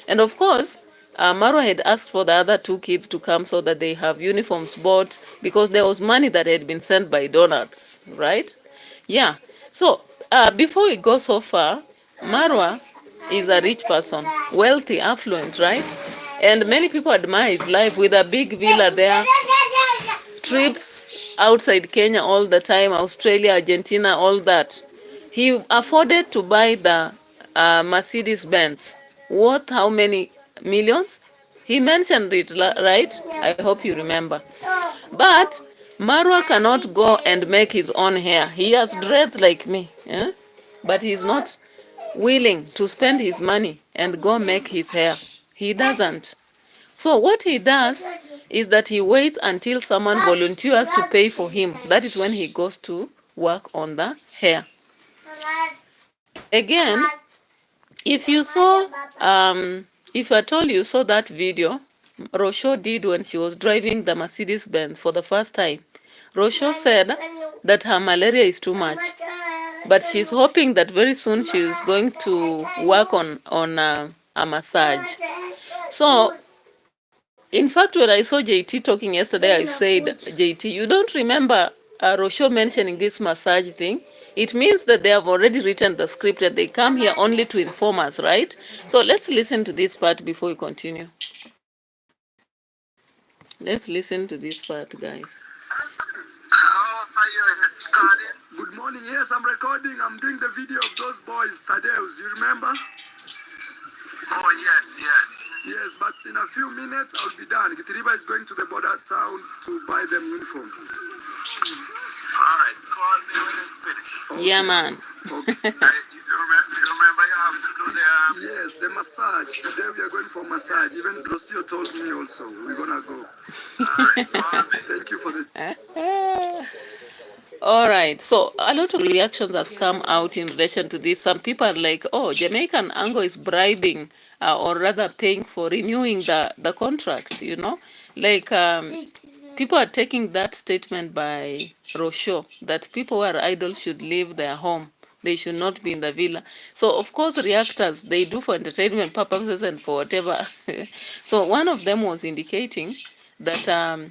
And of course, Marwa had asked for the other two kids to come so that they have uniforms bought because there was money that had been sent by donors, right? Yeah. So before we go so far, Marwa is a rich person, wealthy, affluent, right? And many people admire his life with a big villa there, trips outside Kenya all the time, Australia, Argentina, all that. He afforded to buy the Mercedes Benz. Worth how many millions? He mentioned it, right? I hope you remember. But Marwa cannot go and make his own hair. He has dreads like me, yeah? But he's not willing to spend his money and go make his hair. He doesn't. So what he does is that he waits until someone volunteers to pay for him. That is when he goes to work on the hair. Again, if you saw, if I told you saw that video ROCIO did when she was driving the Mercedes Benz for the first time, ROCIO said that her malaria is too much, but she's hoping that very soon she's going to work on a massage. So, in fact, when I saw JT talking yesterday, I said, JT, you don't remember ROCIO mentioning this massage thing? It means that they have already written the script and they come here only to inform us, right? So let's listen to this part before we continue. Let's listen to this part, guys. How are you recording? Good morning. Yes, I'm recording. I'm doing the video of those boys, Tadeus. You remember? Oh, yes, yes. Yes, but in a few minutes I'll be done. Gitiriba is going to the border town to buy them uniform. All right, call me when you finish. Yeah, man. Okay. You remember you have to do the... Yes, the massage. Today we are going for massage. Even ROCIO told me also we're gonna go. Thank you for the. All right, so a lot of reactions has come out in relation to this. Some people are like, oh, Jamaican Ango is bribing or rather paying for renewing the contract, you know? Like, people are taking that statement by ROCIO that people who are idle should leave their home. They should not be in the villa. So, of course, reactors, they do for entertainment purposes and for whatever. So, one of them was indicating that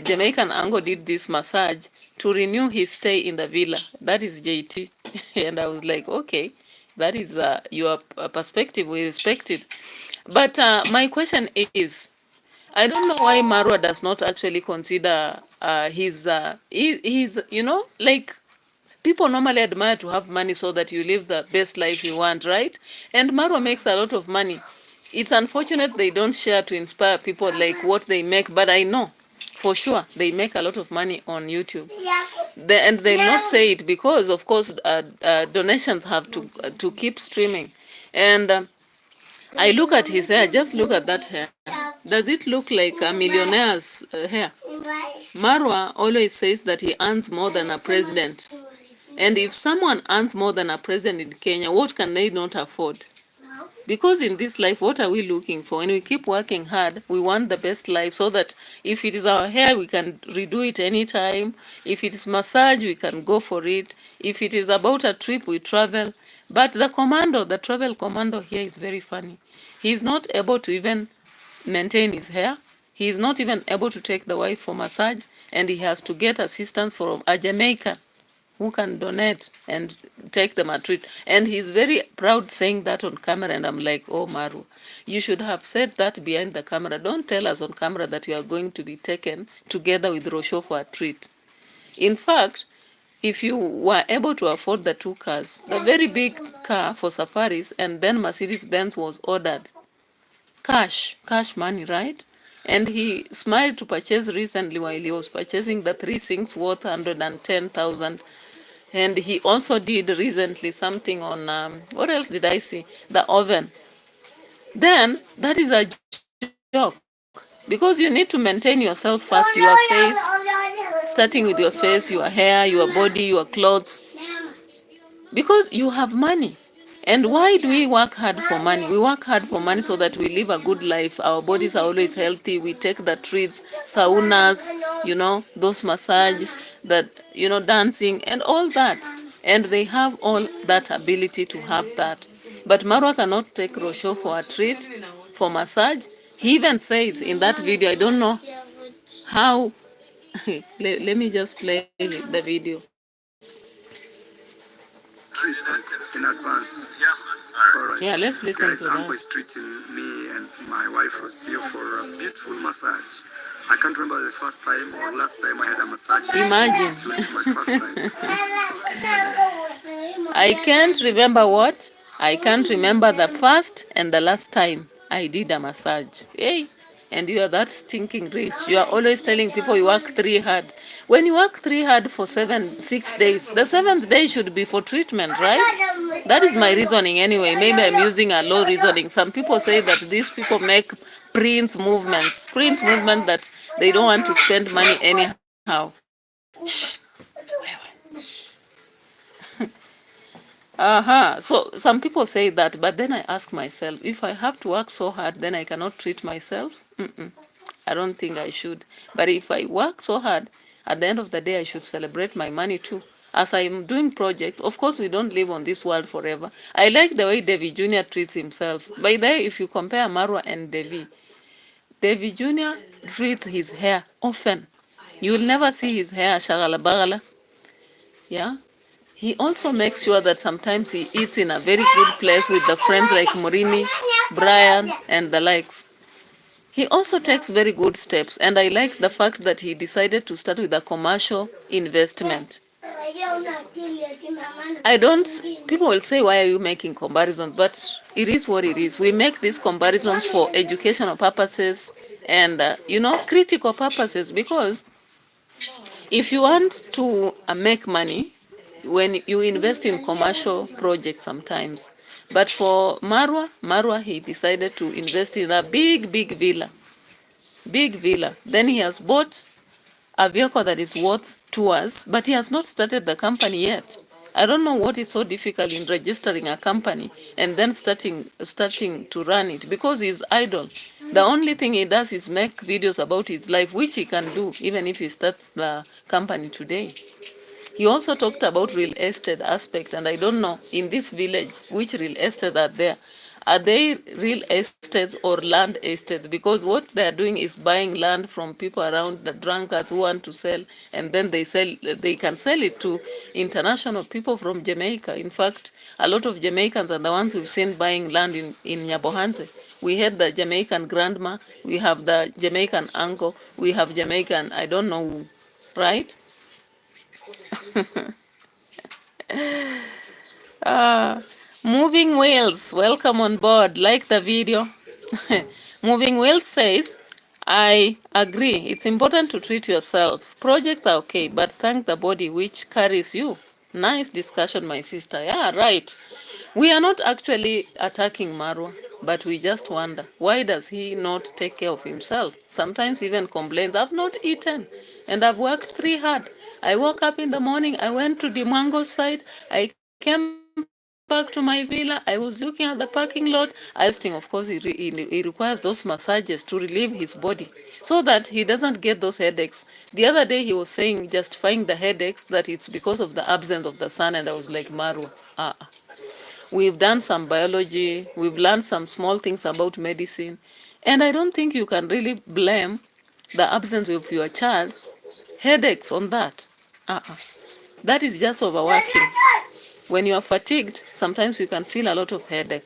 Jamaican Ango did this massage to renew his stay in the villa. That is JT. And I was like, okay, that is your perspective. We respect it. But my question is, I don't know why Marwa does not actually consider his, you know, like people normally admire to have money so that you live the best life you want, right? And Marwa makes a lot of money. It's unfortunate they don't share to inspire people like what they make, but I know for sure they make a lot of money on YouTube. And they'll not say it because, of course, donations have to keep streaming. And I look at his hair, just look at that hair. Does it look like a millionaire's hair? Marwa always says that he earns more than a president. And if someone earns more than a president in Kenya, what can they not afford? Because in this life, what are we looking for? When we keep working hard, we want the best life so that if it is our hair, we can redo it anytime. If it is massage, we can go for it. If it is about a trip, we travel. But the travel commando here is very funny. He's not able to even maintain his hair. He is not even able to take the wife for massage, and he has to get assistance from a Jamaican who can donate and take them a treat. And he's very proud saying that on camera, and I'm like, oh, Maru, you should have said that behind the camera. Don't tell us on camera that you are going to be taken together with ROCIO for a treat. In fact, if you were able to afford the two cars, the very big car for safaris, and then Mercedes-Benz was ordered, cash money, right? And he smiled to purchase recently while he was purchasing the three things worth 110,000. And he also did recently something on, what else did I see? The oven. Then, that is a joke. Because you need to maintain yourself first, your face, starting with your face, your hair, your body, your clothes. Because you have money. And why do we work hard for money? We work hard for money so that we live a good life. Our bodies are always healthy. We take the treats, saunas, you know, those massages, that, you know, dancing and all that. And they have all that ability to have that. But Marwa cannot take ROCIO for a treat, for massage. He even says in that video, I don't know how, let me just play the video. Treat in advance. All right. Yeah, let's listen Guys, to Uncle that. is treating me and my wife was here for a beautiful massage. I can't remember the first time or last time I had a massage. Imagine. It's like my first time. I can't remember what? I can't remember the first and the last time I did a massage. Hey, and you are that stinking rich. You are always telling people you work 3 hard. When you work 3 hard for 6 days, the 7th day should be for treatment, right? That is my reasoning anyway. Maybe I'm using a low reasoning. Some people say that these people make Prince movements that they don't want to spend money anyhow. So some people say that, but then I ask myself, if I have to work so hard, then I cannot treat myself? I don't think I should. But if I work so hard, at the end of the day, I should celebrate my money too. As I'm doing projects, of course, we don't live on this world forever. I like the way Devi Jr. treats himself. By the way, if you compare Marwa and Devi Jr. treats his hair often. You will never see his hair shagala bagala. Yeah. He also makes sure that sometimes he eats in a very good place with the friends like Murimi, Brian, and the likes. He also takes very good steps, and I like the fact that he decided to start with a commercial investment. People will say, why are you making comparisons? But it is what it is. We make these comparisons for educational purposes and, critical purposes, because if you want to make money, when you invest in commercial projects sometimes, But for Marwa, he decided to invest in a big villa. Big villa. Then he has bought a vehicle that is worth tours, but he has not started the company yet. I don't know what is so difficult in registering a company and then starting to run it, because he's idle. The only thing he does is make videos about his life, which he can do even if he starts the company today. He also talked about real estate aspect, and I don't know in this village which real estates are there. Are they real estates or land estates? Because what they are doing is buying land from people around, the drunkards who want to sell, and then they can sell it to international people from Jamaica. In fact, a lot of Jamaicans are the ones we've seen buying land in Nyabohanse. We had the Jamaican grandma, we have the Jamaican uncle, we have Jamaican, I don't know who, right? Moving Wheels, welcome on board. Like the video. Moving Wheels says, I agree. It's important to treat yourself. Projects are okay, but thank the body which carries you. Nice discussion, my sister. Yeah, right. We are not actually attacking Marwa, but we just wonder, why does he not take care of himself? Sometimes even complains, I've not eaten and I've worked 3 hard. I woke up in the morning, I went to Dimango's side, I came back to my villa, I was looking at the parking lot. I think, of course, he requires those massages to relieve his body so that he doesn't get those headaches. The other day he was saying, justifying the headaches, that it's because of the absence of the sun, and I was like, Marwa, we've done some biology, we've learned some small things about medicine, and I don't think you can really blame the absence of your child, headaches on that. That is just overworking. When you are fatigued, sometimes you can feel a lot of headache.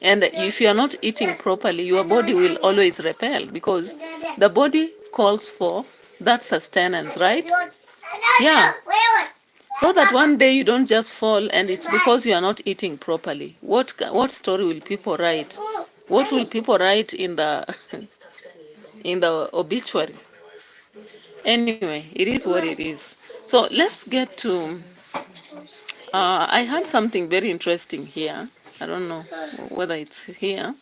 And if you are not eating properly, your body will always repel, because the body calls for that sustenance, right? Yeah. So that one day you don't just fall and it's because you are not eating properly. What story will people write? What will people write in the in the obituary? Anyway, it is what it is. So let's get to I had something very interesting here. I don't know whether it's here.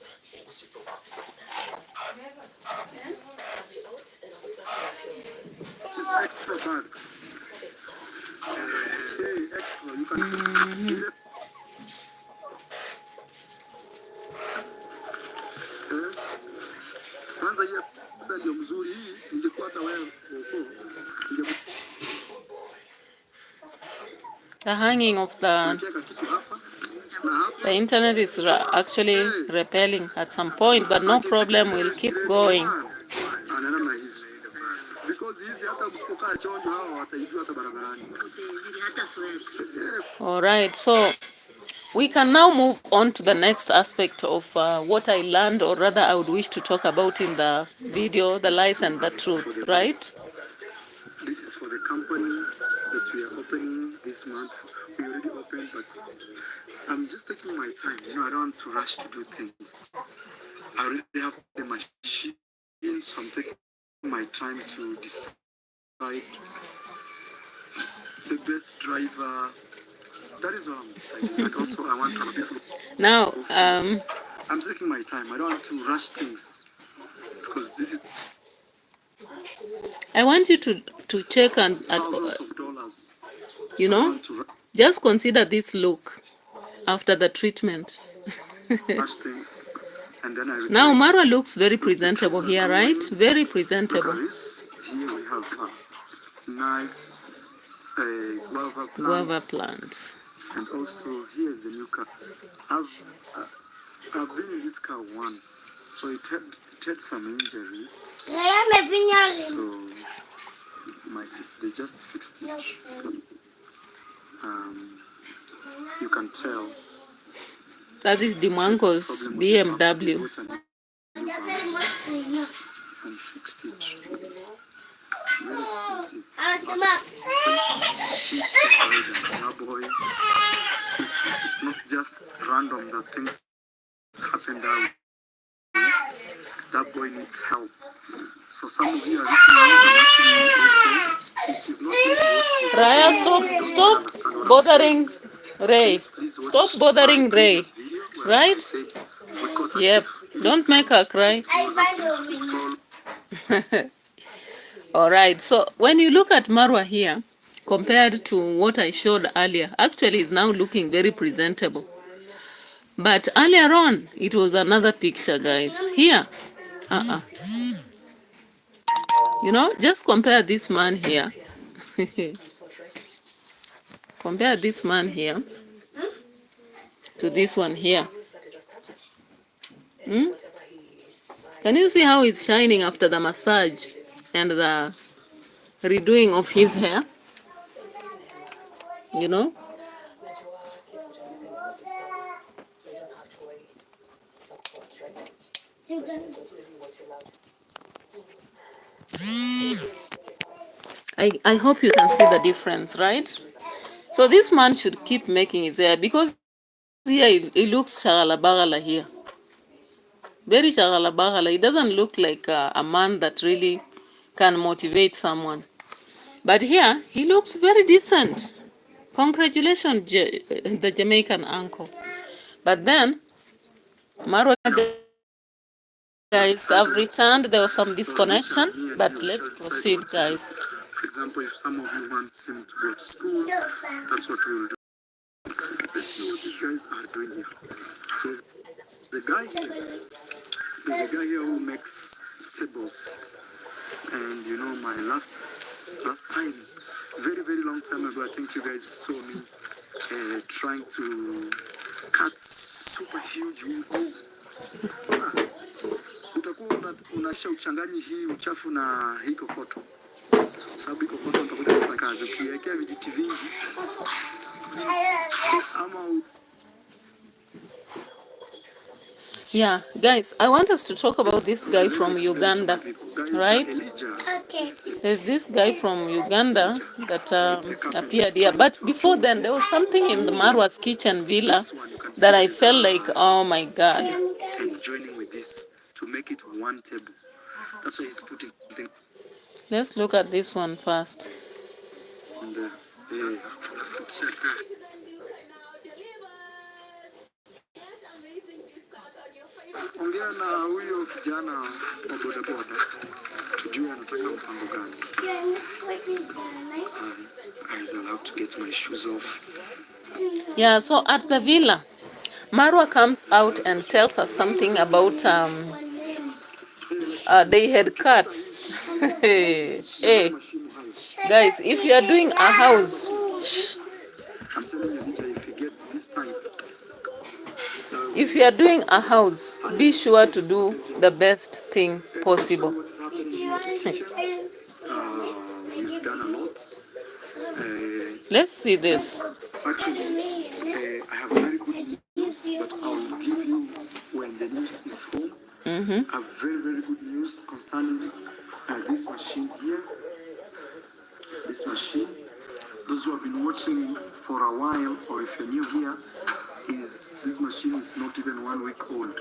This is extra bad. Hey, extra. You can. Kwanza hiyo ndio mzuri, hii ingekuwa hata wewe The hanging of the internet is actually repelling at some point, but no problem, we'll keep going. All right, so we can now move on to the next aspect of what I learned, or rather I would wish to talk about in the video, the lies and the truth, right? This is for the company that we are opening this month. We already opened, but I'm just taking my time. I don't want to rush to do things. I already have the machine, so I'm taking my time to decide the best driver. That is what I'm deciding. But also, I want to have people. Now, I'm taking my time. I don't want to rush things, because this is I want you to check and thousands of dollars. Just consider this look after the treatment. Rush things, and then I Now Marwa looks very presentable here, right? Very presentable. Here we have a nice Guava plant. And also here's the new car. I've been in this car once, so it had some injury. So my sister, they just fixed it. You can tell. That is Dimango's BMW. And fixed it. Very expensive. It's not just random that things happen that way. That boy needs help. So some of you are looking out and watching me also. If you've not Raya, stop bothering Ray. Stop bothering Ray. right? Yep. Don't make her cry. All right. So when you look at Marwa here, compared to what I showed earlier, actually is now looking very presentable. But earlier on, it was another picture, guys. Here, you know, just compare this man here. Compare this man here to this one here. Can you see how he's shining after the massage and the redoing of his hair? You know? I hope you can see the difference, right? So this man should keep making his hair because here he looks shagala here. Very shagala. He doesn't look like a man that really can motivate someone. But here, he looks very decent. Congratulations, the Jamaican uncle. But then, Marwa guys have returned. There was some disconnection, but let's proceed, guys. For example, if some of you want him to go to school, that's what we'll do. Let's see what these guys are doing here. So the guy here, there's a guy here who makes tables. And you know, my last time, very long time ago, I think you guys saw me trying to cut super huge woods. Utakuwa unasha uchanganyi hii uchafu na hii kokoto. Sababu hii kokoto utakuja kufanya kazi. Ukiwekea vijiti vingi ama Yeah, guys, I want us to talk about this guy from Uganda, right? Okay. There's this guy from Uganda that appeared here. But before then, there was something in the Marwa's kitchen villa that I felt like, oh my God. and joining with this to make it one table. That's why he's putting things Let's look at this one first. on the ongea na huyo kijana wa bodaboda tujue anataka mpango gani. I'll have to get my shoes off. Yeah, so at the villa, Marwa comes out and tells us something about they had cut. Hey, guys, if you are doing a house, I'm telling you, Nija, if he gets this time, if you are doing a house, be sure to do the best thing possible. what's happening in the kitchen, we've done a lot. Let's see this. Actually, I have very good news, but I'll give you when the news is home. I have very good news concerning this machine here. This machine, those who have been watching for a while, or if you're new here, is this machine is not even 1 week old.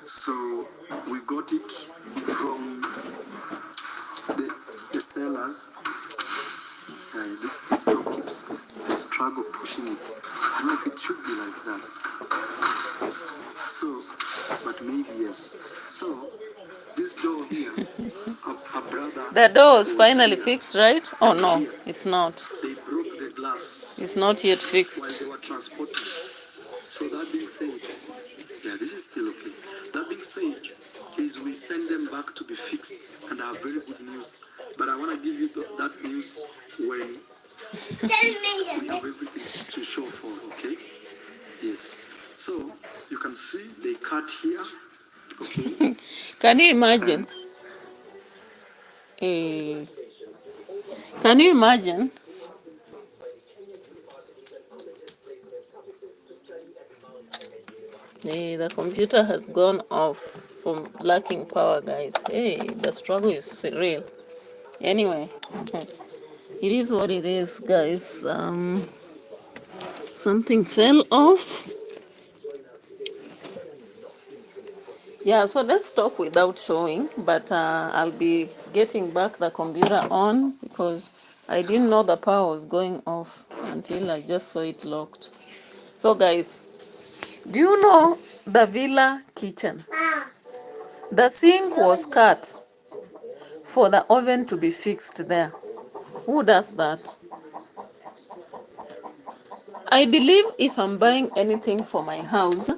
So we got it from the sellers. This dog keeps this struggle pushing it. I don't know if it should be like that. So, but maybe yes. So this door here, a brother. The door is finally fixed, right? Oh no, it's not. They broke the glass It's not yet while fixed. they were transporting. So that being said, yeah, this is still okay. That being said, is we send them back to be fixed, and I have very good news. But I want to give you that news when we have everything to show for, okay? Yes. So you can see they cut here, okay? Can you imagine? Can you imagine? The computer has gone off from lacking power, guys. Hey, the struggle is real. Anyway, it is what it is, guys. Something fell off. Yeah, so let's talk without showing, but I'll be getting back the computer on because I didn't know the power was going off until I just saw it locked. So guys, Do you know the villa kitchen? The sink was cut for the oven to be fixed there. Who does that? I believe if I'm buying anything for my house,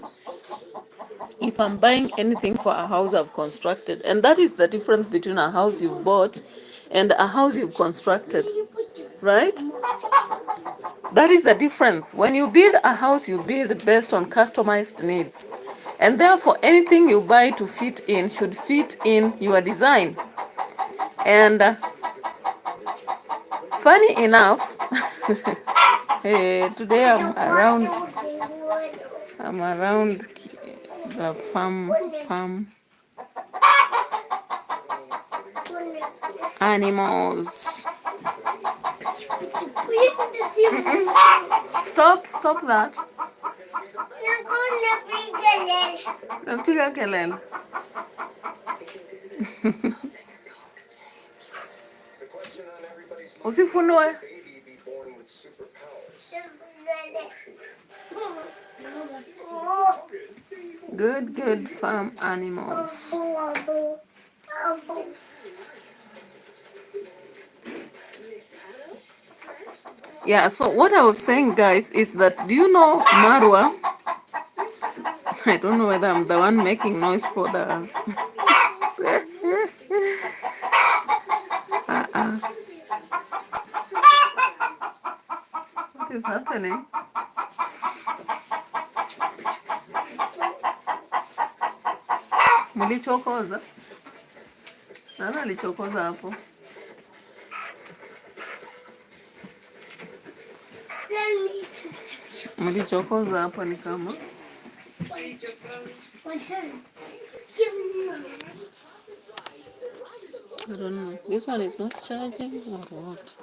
if I'm buying anything for a house I've constructed, and that is the difference between a house you've bought and a house you've constructed, right? That is the difference. When you build a house, you build based on customized needs. And therefore, anything you buy to fit in should fit in your design. And funny enough, today I'm around the farm animals. Stop that. Napiga kelele. Usifunue. Good farm animals. Yeah, so what I was saying, guys, is that, do you know Marwa? I don't know whether I'm the one making noise for the... What is happening? Mlichokoza? Nani alichokoza hapo? Mlichokoza hapo ni kama? I don't know. This one is not charging or what?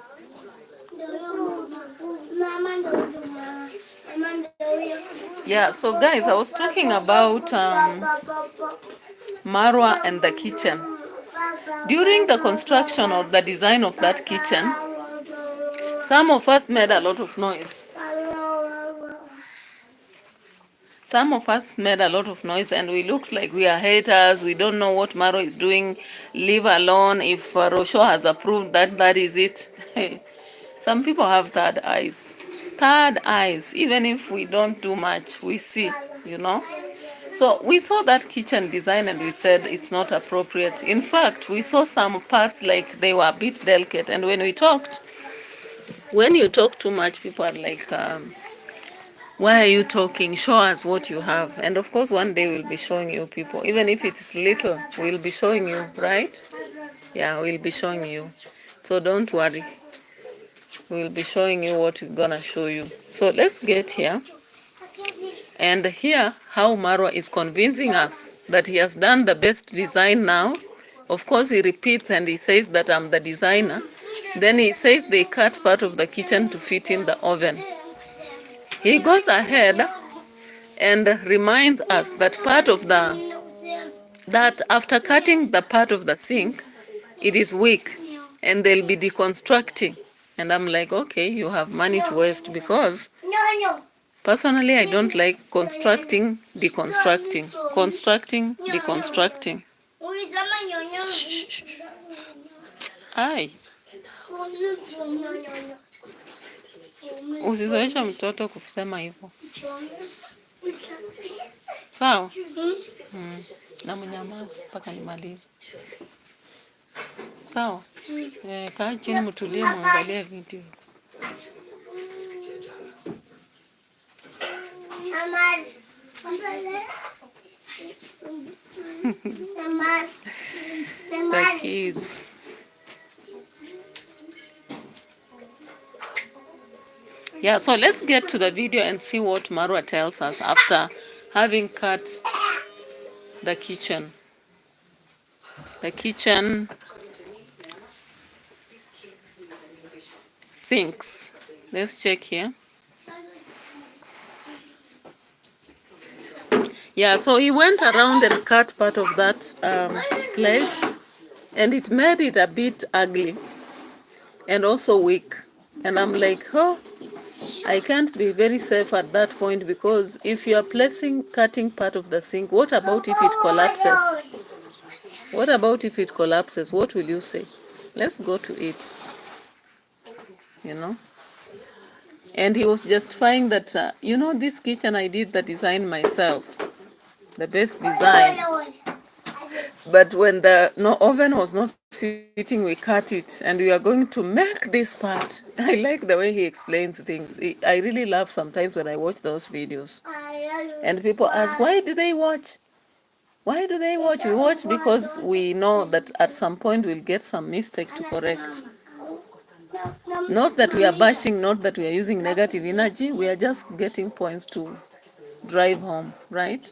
Yeah, so guys, I was talking about Marwa and the kitchen. During the construction or the design of that kitchen, some of us made a lot of noise. Some of us made a lot of noise and we looked like we are haters. We don't know what Marwa is doing. Leave alone. If ROCIO has approved that, that is it. Some people have third eyes. Third eyes. Even if we don't do much, we see, you know. So we saw that kitchen design and we said it's not appropriate. In fact, we saw some parts like they were a bit delicate. And when we talked, when you talk too much, people are like, why are you talking? Show us what you have. And of course, one day we'll be showing you people. Even if it's little, we'll be showing you, right? Yeah, we'll be showing you. So don't worry. We'll be showing you what we're gonna show you. So let's get here and hear how Marwa is convincing us that he has done the best design now. Of course, he repeats and he says that I'm the designer. Then he says they cut part of the kitchen to fit in the oven. He goes ahead and reminds us that that after cutting the part of the sink, it is weak and they'll be deconstructing. And I'm like, okay, you have money to waste, because personally, I don't like constructing, deconstructing, constructing, deconstructing. Ai. Usizoesha mtoto kusema hivyo. Sawa? Na mnyamaza mpaka nimalize. Sawa? Kaa chini mtulie muangalie video. The kids. Yeah, so let's get to the video and see what Marwa tells us after having cut the kitchen. The kitchen sinks. Let's check here. Yeah, so he went around and cut part of that place, and it made it a bit ugly and also weak. And I'm like, oh, I can't be very safe at that point, because if you are cutting part of the sink, what about if it collapses? What about if it collapses? What will you say? Let's go to it, you know. And he was justifying that, this kitchen I did the design myself, the best design. But when the oven was not fitting, we cut it, and we are going to make this part. I like the way he explains things. I really love sometimes when I watch those videos. And people ask, why do they watch? Why do they watch? We watch because we know that at some point we'll get some mistake to correct. Not that we are bashing, not that we are using negative energy, we are just getting points to drive home, right?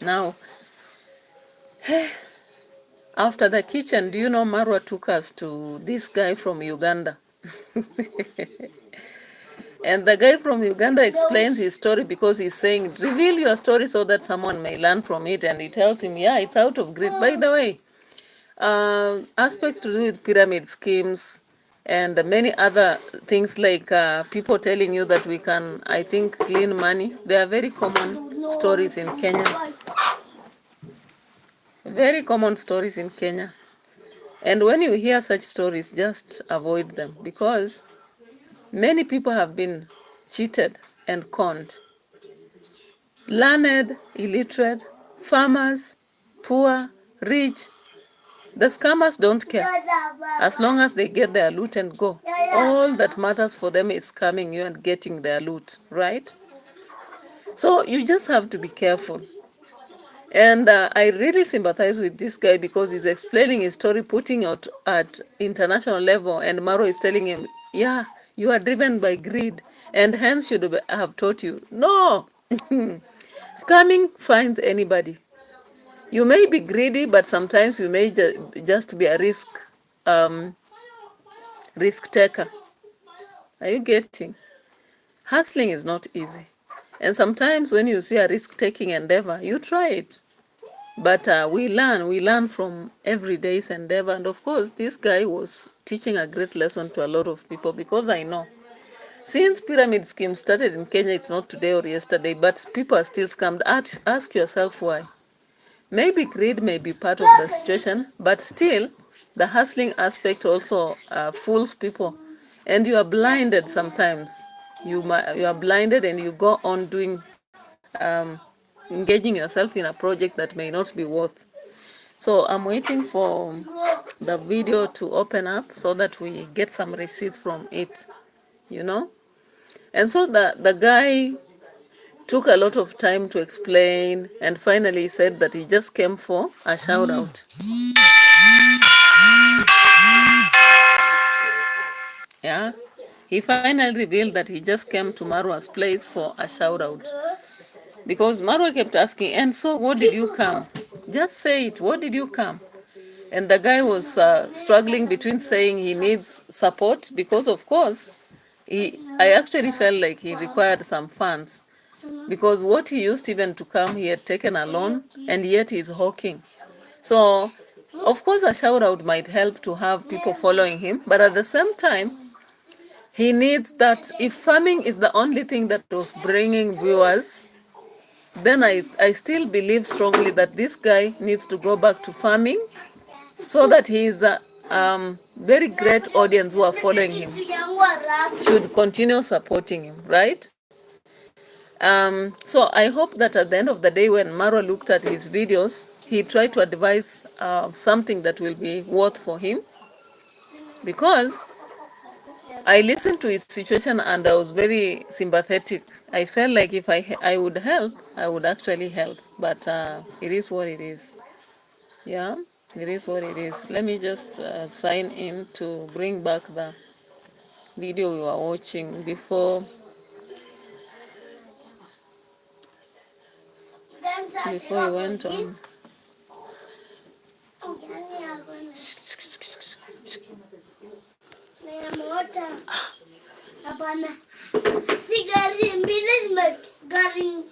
Now, after the kitchen, do you know Marwa took us to this guy from Uganda? And the guy from Uganda explains his story because he's saying, reveal your story so that someone may learn from it. And he tells him, yeah, it's out of greed. By the way, aspects to do with pyramid schemes and many other things, like people telling you that we can, I think, clean money. They are very common stories in Kenya. Very common stories in Kenya. And when you hear such stories, just avoid them, because many people have been cheated and conned. Learned, illiterate, farmers, poor, rich. The scammers don't care. As long as they get their loot and go. All that matters for them is scamming you and getting their loot, right? So you just have to be careful. And I really sympathize with this guy, because he's explaining his story, putting out at international level, and Maro is telling him, yeah, you are driven by greed, and hence should have taught you. No! Scamming finds anybody. You may be greedy, but sometimes you may just be a risk taker. Are you getting? Hustling is not easy. And sometimes when you see a risk-taking endeavor, you try it. But we learn from every day's endeavor. And of course, this guy was teaching a great lesson to a lot of people, because I know, since pyramid scheme started in Kenya, it's not today or yesterday, but people are still scammed. Ask yourself why. Maybe greed may be part of the situation, but still, the hustling aspect also fools people. And you are blinded sometimes. You are blinded, and you go on doing, engaging yourself in a project that may not be worth. So I'm waiting for the video to open up so that we get some receipts from it, And so the guy took a lot of time to explain, and finally said that he just came for a shout out. Yeah, he finally revealed that he just came to Marwa's place for a shout out, because Marwa kept asking, and so what did you come? Just say it, what did you come? And the guy was struggling between saying he needs support, because of course, I actually felt like he required some funds, because what he used even to come, he had taken a loan, and yet he's hawking. So, of course, a shout out might help to have people following him, but at the same time, he needs that. If farming is the only thing that was bringing viewers, then I still believe strongly that this guy needs to go back to farming, so that his very great audience who are following him should continue supporting him, right? So I hope that at the end of the day, when Marwa looked at his videos, he tried to advise something that will be worth for him, because I listened to his situation and I was very sympathetic. I felt like if I would help, I would actually help. But it is what it is. Yeah, it is what it is. Let me just sign in to bring back the video we were watching before we went on. Hapana. Si gari mbili gari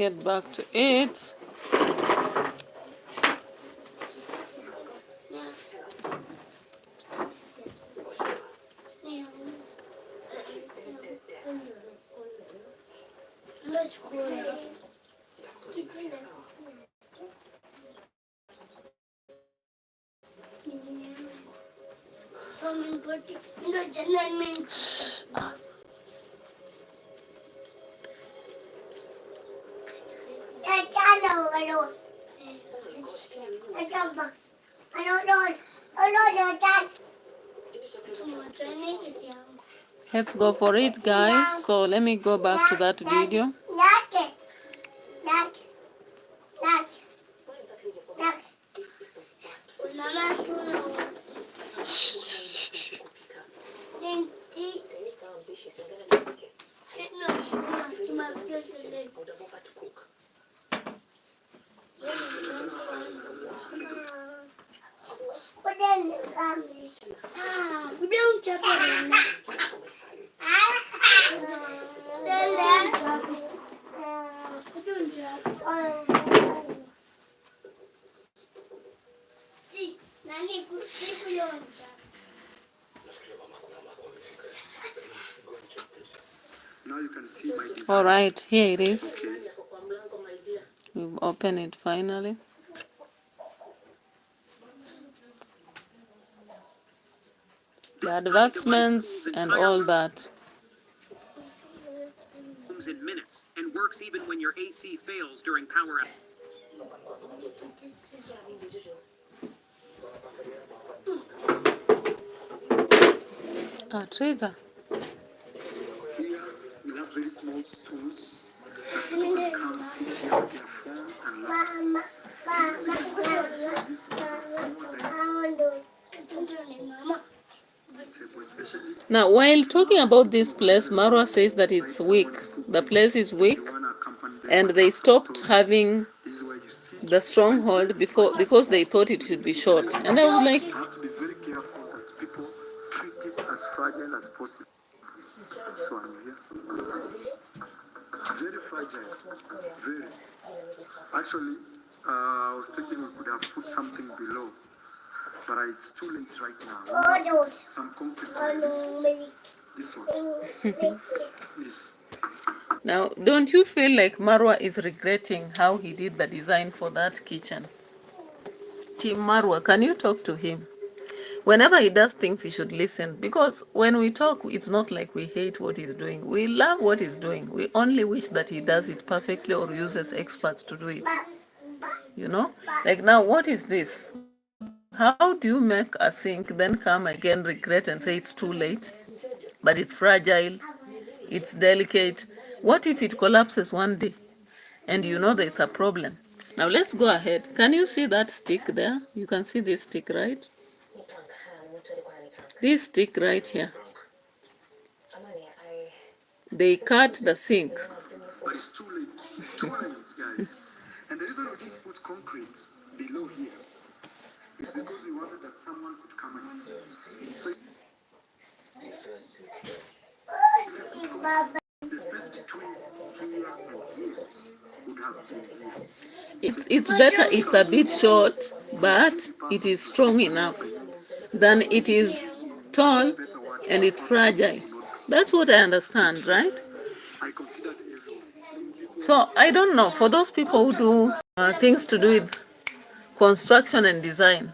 get back to it. Let's go for it, guys. So let me go back to that video. Now you can see my design. All right, here it is. Okay. We've opened it finally. The advancements and all that. In minutes and works even when your AC fails during power outage. Teresa. Here we have very small stools that people can come sit here with their phone and laptop. This is a small table, especially Now, while talking about this place, Marwa says that it's weak. The place is weak, if you want to accompany them and with they custom stopped stories. having This is where you sit. the stronghold because they thought it should be short. And I was like, You have to be very careful that people treat it as fragile as possible. So I'm here. Very fragile. Very. Actually, I was thinking we could have put something below, but it's too late right now. Some concrete like this one. This. now, don't you feel like Marwa is regretting how he did the design for that kitchen? Team Marwa, can you talk to him? Whenever he does things, he should listen. Because when we talk, it's not like we hate what he's doing. We love what he's doing. We only wish that he does it perfectly or uses experts to do it. You know? Like now, what is this? How do you make a sink, then come again, regret and say it's too late? But it's fragile, it's delicate. What if it collapses one day and you know there's a problem? Now let's go ahead. Can you see that stick there? You can see this stick, right? This stick right here. They cut the sink. But it's too late. Too late, guys. And the reason we didn't put concrete below here is because we wanted that someone could come and sit. So the space between here and here would have been here. It's better it's a bit short, but it is strong enough than it is tall and it's fragile. That's what I understand, right? I considered everyone. So I don't know, for those people who do things to do with construction and design,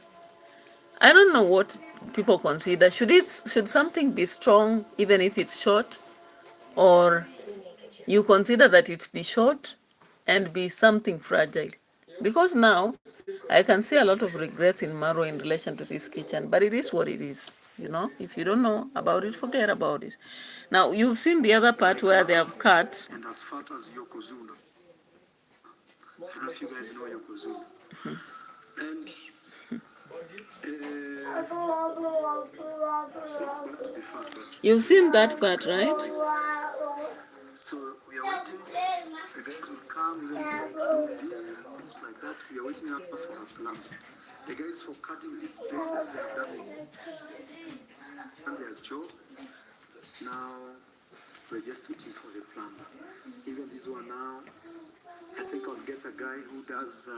I don't know what people consider. Should something be strong even if it's short, or you consider that it be short and be something fragile? Because now I can see a lot of regrets in Marwa in relation to this kitchen, but it is what it is. You know, if you don't know about it, forget about it. Now you've seen the other part where they have cut. And as fat as Yokozuna. I don't know if you guys know Yokozuna. And so it's going to be fat, but You've seen that part, right? so we are waiting. The guys will come, we will do this, things like that. We are waiting up for a plan. The guys for cutting these places, they have done their job. Now we're just waiting for the plumber. Even this one now, I think I'll get a guy who does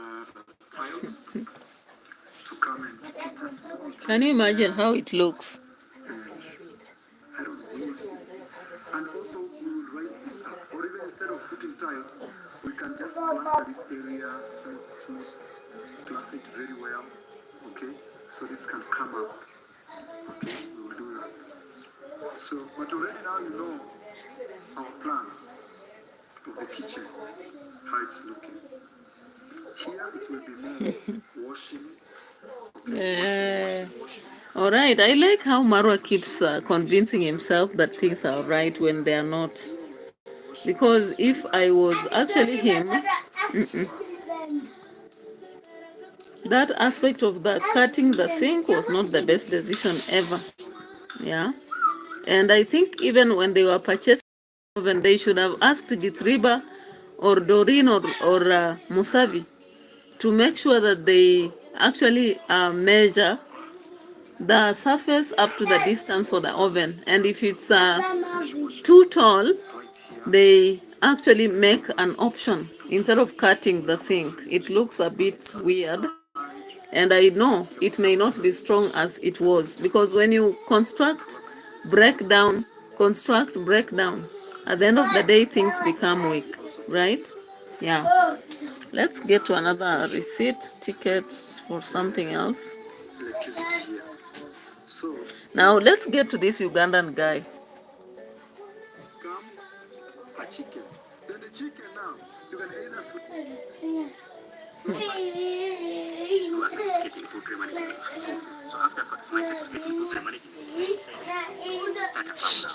tiles to come and put a small tile. Can you imagine how it looks? And I don't know, we will see. And also, we will raise this up. Or even instead of putting tiles, we can just plaster this area smooth, plaster it very well. Okay? So this can come up. Okay? We will do that. So, but already now you know our plans of the kitchen, how it's looking. Here it will be more washing. Okay? Washing. All right, I like how Marwa keeps convincing himself that things are right when they are not. Because if I was actually him, that aspect of the cutting the sink was not the best decision ever. Yeah. And I think even when they were purchasing the oven, they should have asked Gitriba or Doreen or Musavi to make sure that they actually measure the surface up to the distance for the oven. And if it's too tall, they actually make an option instead of cutting the sink. It looks a bit weird. And I know it may not be strong as it was, because when you break down, at the end of the day, things become weak, right? Yeah. Let's get to another receipt, ticket for something else. Electricity here. So, Now, let's get to this Ugandan guy. come a chicken. Then the chicken now, you can either do a certificate in poultry management. So after my certificate in poultry management, I decided to start a farm now.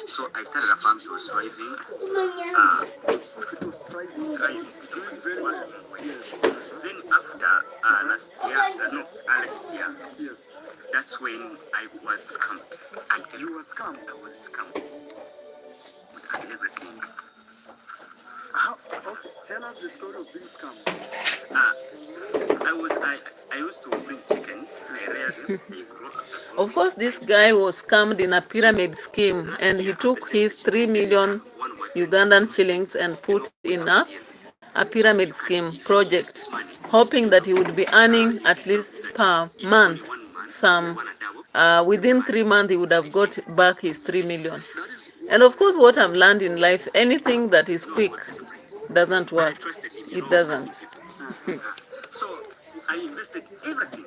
So I started a farm. It was thriving. it was thriving. It was very well. Then after last year, this year, Yes. that's when I was scammed. And You were scammed. I was scammed and everything. Okay, tell us the story of being scammed. I used to bring chickens. I reared them. They grow after Of course, this guy was scammed in a pyramid scheme, and he took his 3 million Ugandan shillings and put in a pyramid scheme project, hoping that he would be earning at least per month some. Within 3 months, he would have got back his 3 million. And of course, what I've learned in life, anything that is quick doesn't work. It doesn't. So I invested everything.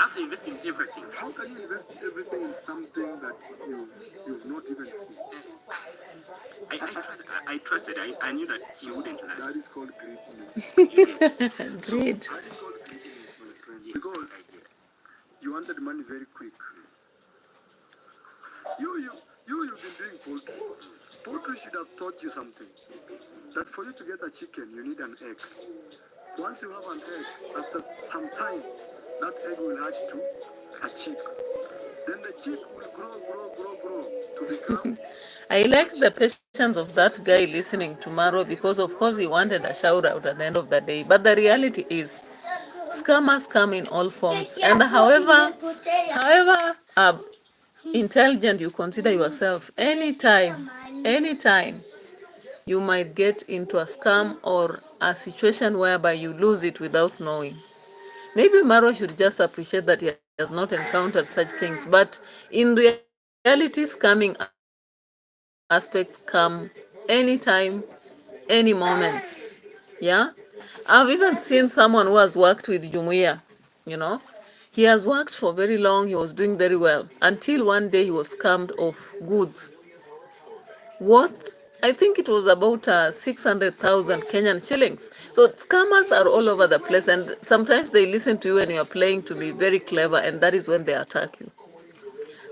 After investing everything, How can you invest everything in something that you've not even seen? I trusted. I knew that he wouldn't lie. That is called greediness. Greed. That is called greediness, my friend. Because you wanted money very quick. You've been doing poultry. Poultry should have taught you something. That for you to get a chicken, you need an egg. Once you have an egg, after some time, that egg will hatch to a chick. Then the chick will grow to become. I like the patience of that guy listening to Maro, because of course he wanted a shout out at the end of the day. But the reality is, scammers come in all forms. And however intelligent you consider yourself, anytime, you might get into a scam or a situation whereby you lose it without knowing. Maybe Maro should just appreciate that he has not encountered such things. But in reality, scamming aspects come anytime, any moment. Yeah? I've even seen someone who has worked with Jumuiya, you know. He has worked for very long, he was doing very well, until one day he was scammed of goods. What? I think it was about 600,000 Kenyan shillings. So scammers are all over the place, and sometimes they listen to you when you are playing to be very clever, and that is when they attack you.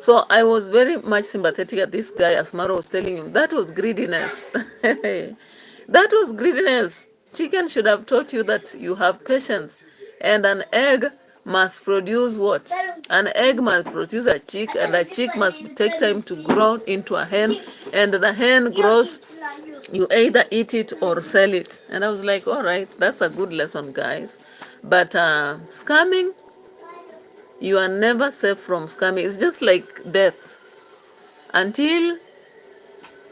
So I was very much sympathetic at this guy, as Maro was telling him. That was greediness. That was greediness. Chicken should have taught you that you have patience. And an egg must produce what? An egg must produce a chick, and a chick must take time to grow into a hen. And the hen grows, you either eat it or sell it. And I was like, all right, that's a good lesson, guys. But scamming, you are never safe from scamming. It's just like death. Until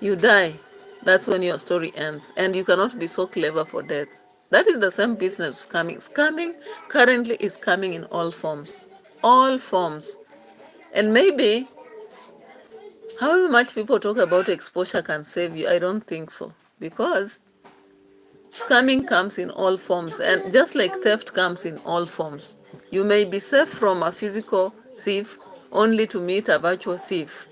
you die, That's when your story ends. And you cannot be so clever for death. That is the same business scamming. Scamming currently is coming in all forms. All forms. And maybe, however much people talk about exposure can save you, I don't think so. Because scamming comes in all forms. And just like theft comes in all forms. You may be safe from a physical thief only to meet a virtual thief.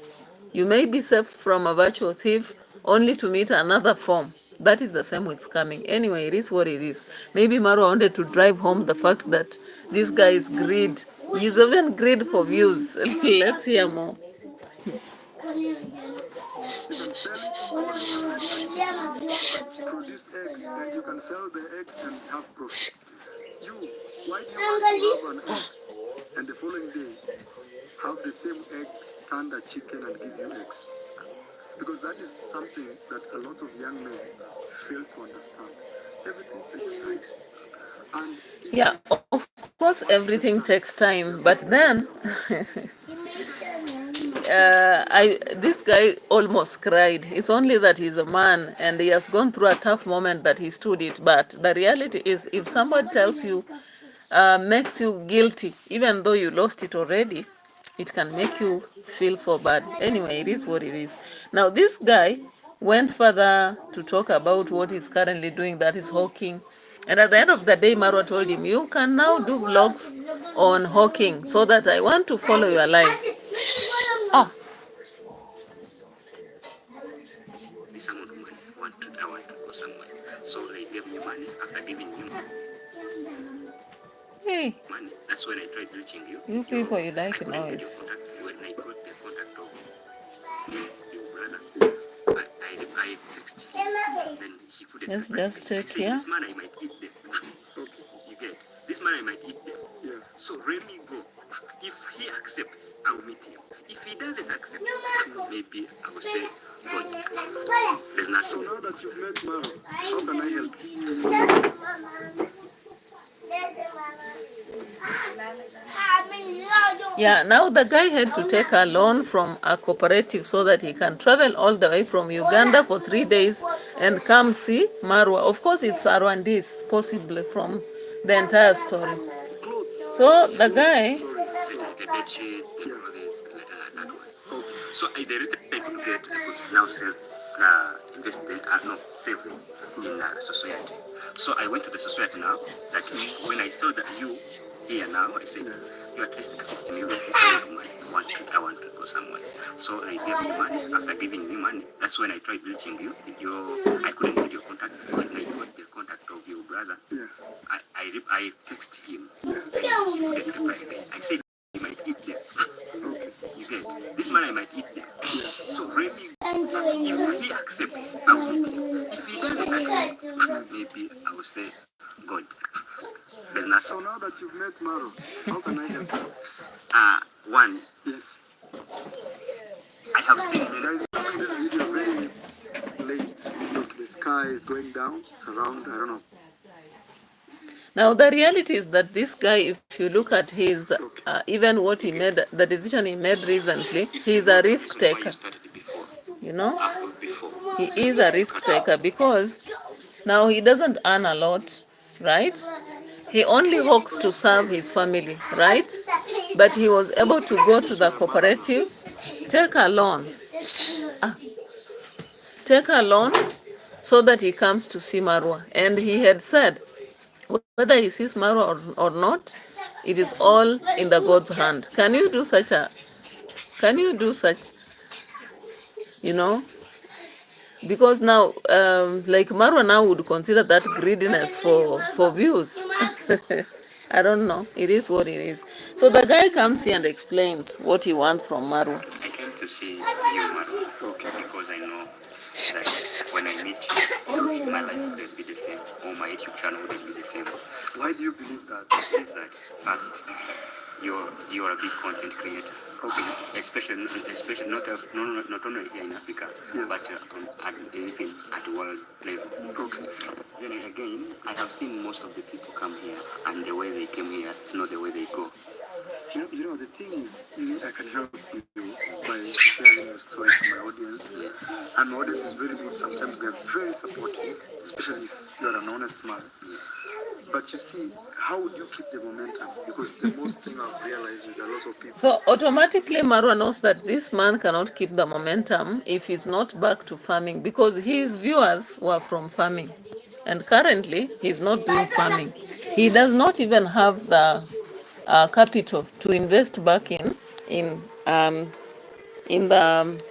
You may be safe from a virtual thief only to meet another form. That is the same with scamming. Anyway, it is what it is. Maybe Maro wanted to drive home the fact that this guy is greed. He's even greed for views. Let's hear more. Produce eggs, and you can sell the eggs and have profit. Why do you want to have an egg and the following day have the same egg turn a chicken and give you eggs? Because that is something that a lot of young men fail to understand. Everything takes time. And Yeah, of course, everything takes time. But then, this guy almost cried. It's only that he's a man and he has gone through a tough moment that he stood it. But the reality is, if somebody tells you, makes you guilty, even though you lost it already, it can make you feel so bad. Anyway, it is what it is. Now, this guy went further to talk about what he's currently doing, that is hawking. And at the end of the day, Marwa told him, you can now do vlogs on hawking so that I want to follow your life. Oh, this amount of money. I want to go somewhere. So I gave me money. After giving me hey, money, that's when I tried reaching you. you people, you I like couldn't get your noise. contact. When I got the contact of your brother, I texted him. Then he couldn't Let's reply. just I check said, here. this man I might eat them. Okay, you get. This man I might eat them. yeah. So let me go. If he accepts, I'll meet him. If he doesn't accept, maybe I will say, God, there's not So now that you've met Maro, how can I help you? Yeah, now the guy had to take a loan from a cooperative so that he can travel all the way from Uganda for 3 days and come see Marwa. Of course, it's Rwandese, possibly from the entire story. So the guy, the bed sheets, the clothes, that one. So the return I could get, I could now invest, save in the society. So I went to the society now. That when I saw that you here now, I said, you at least assist me with this amount of money. I want to go somewhere. So I gave you money. After giving me money, that's when I tried reaching you. I couldn't get your contact. When I got the contact of your brother, I texted him. He couldn't reply again. I said, he might eat them. You get this man, I might eat them. So really, if he accepts, I will eat him. If he doesn't accept, maybe I will say, God, there's not. So now that you've met Maro, how can I help you? One, Yes. I have seen many. Guys, in this video very late. Look, the sky is going down. It's around, I don't know. now the reality is that this guy, if you look at his, even what he made, the decision he made recently, he's a risk taker. You know, Before. he is a risk taker because now he doesn't earn a lot, right? He only works to serve his family, right? But he was able to go to the cooperative, take a loan, so that he comes to see Marwa. And he had said, whether he sees Marwa or not, it is all in the God's hand. Can you do such, you know? Because now, like Marwa now would consider that greediness for views. I don't know. It is what it is. So the guy comes here and explains what he wants from Marwa. I came to see you, Marwa, because I know that when I meet you, my life wouldn't be the same, or my YouTube channel wouldn't be the same. Why do you believe that? I believe that first, you're a big content creator. Okay. Especially not only here in Africa, but even at the world level. Okay. Then again, I have seen most of the people come here, and the way they came here, it's not the way they go. You know, the thing is, I can help you by sharing your story to my audience. And my audience is very good. Sometimes they're very supportive, especially if you're an honest man. But you see, how would you keep the momentum? Because the most thing I've realized with a lot of people. So automatically Marwa knows that this man cannot keep the momentum if he's not back to farming, because his viewers were from farming. And currently he's not doing farming. He does not even have the capital to invest back in the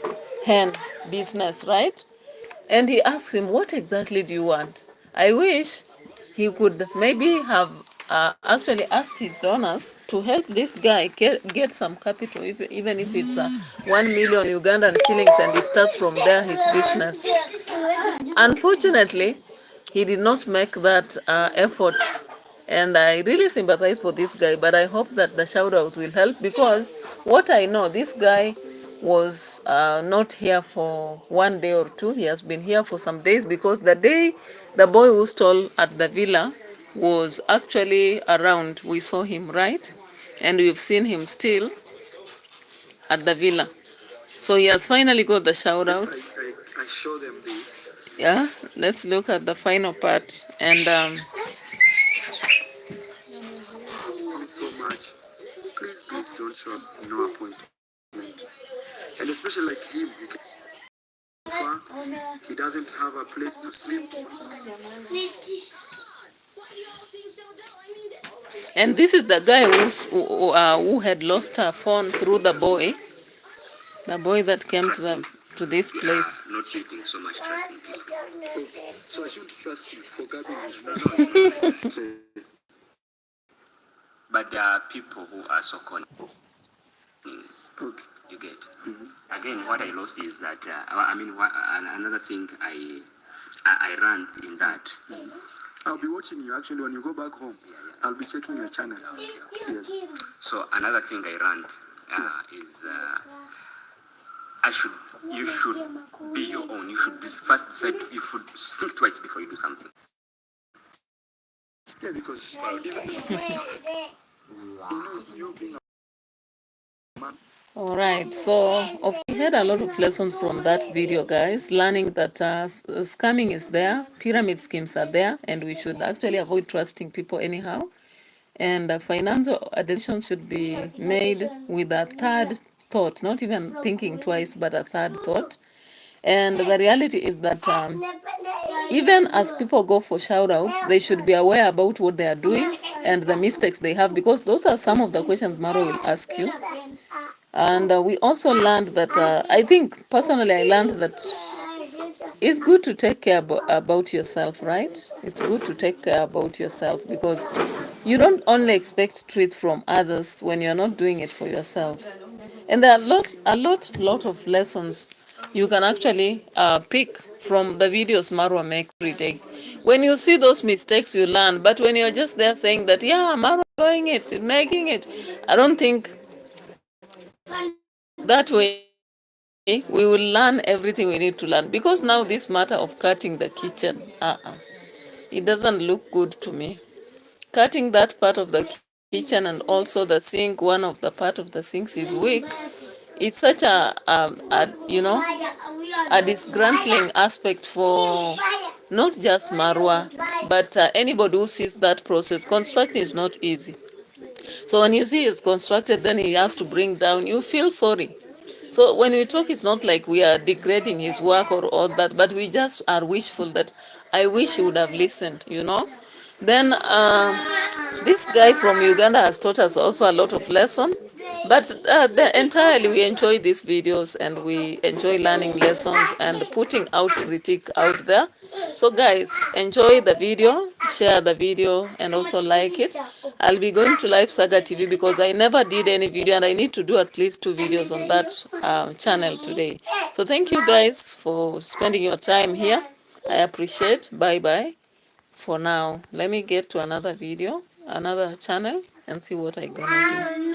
hen business, right? And he asks him, what exactly do you want? I wish he could maybe have actually asked his donors to help this guy get some capital, even if it's 1 million Ugandan shillings, and he starts from there his business. Unfortunately, he did not make that effort, and I really sympathize for this guy, but I hope that the shout out will help, because what I know, this guy was not here for 1 day or two. He has been here for some days, because the day the boy who stole at the villa was actually around, we saw him, right? And we've seen him still at the villa. So he has finally got the shout out. I show them this. Yeah, let's look at the final part. And So much. Please don't show up no appointment. And especially like him, he came far. He doesn't have a place to sleep. and this is the guy who had lost her phone through the boy that came to this place. Not putting so much trust in people. So I shouldn't trust you for gabbing. But there are people who are so cunning. Okay. You get. Again, what I lost is that another thing I learned in that. I'll be watching you actually when you go back home. I'll be checking your channel. Yes. So another thing I learned is you should be your own. You should first decide. You should think twice before you do something. Yeah, because you being a man. All right, so we had a lot of lessons from that video, guys, learning that scamming is there, pyramid schemes are there, and we should actually avoid trusting people anyhow. And financial decisions should be made with a third thought, not even thinking twice, but a third thought. And the reality is that even as people go for shout outs, they should be aware about what they are doing and the mistakes they have, because those are some of the questions Maro will ask you. And we also learned that, I think personally I learned that it's good to take care about yourself, right? It's good to take care about yourself, because you don't only expect treat from others when you're not doing it for yourself. And there are a lot of lessons you can actually pick from the videos Marwa makes every day. When you see those mistakes, you learn. But when you're just there saying that, yeah, Marwa doing it, making it, I don't think that way we will learn everything we need to learn. Because now this matter of cutting the kitchen, it doesn't look good to me. Cutting that part of the kitchen and also the sink, one of the part of the sinks is weak. It's such a disgruntling aspect for not just Marwa, but anybody who sees that process. Constructing is not easy. So when you see it's constructed, then he has to bring down, you feel sorry. So when we talk, it's not like we are degrading his work or all that, but we just are wishful that I wish he would have listened, Then this guy from Uganda has taught us also a lot of lessons. But entirely we enjoy these videos, and we enjoy learning lessons and putting out critique out there. So guys, enjoy the video, share the video, and also like it. I'll be going to Live Saga TV because I never did any video, and I need to do at least 2 videos on that channel today. So thank you guys for spending your time here. I appreciate. Bye bye. For now, let me get to another video, another channel, and see what I'm gonna do.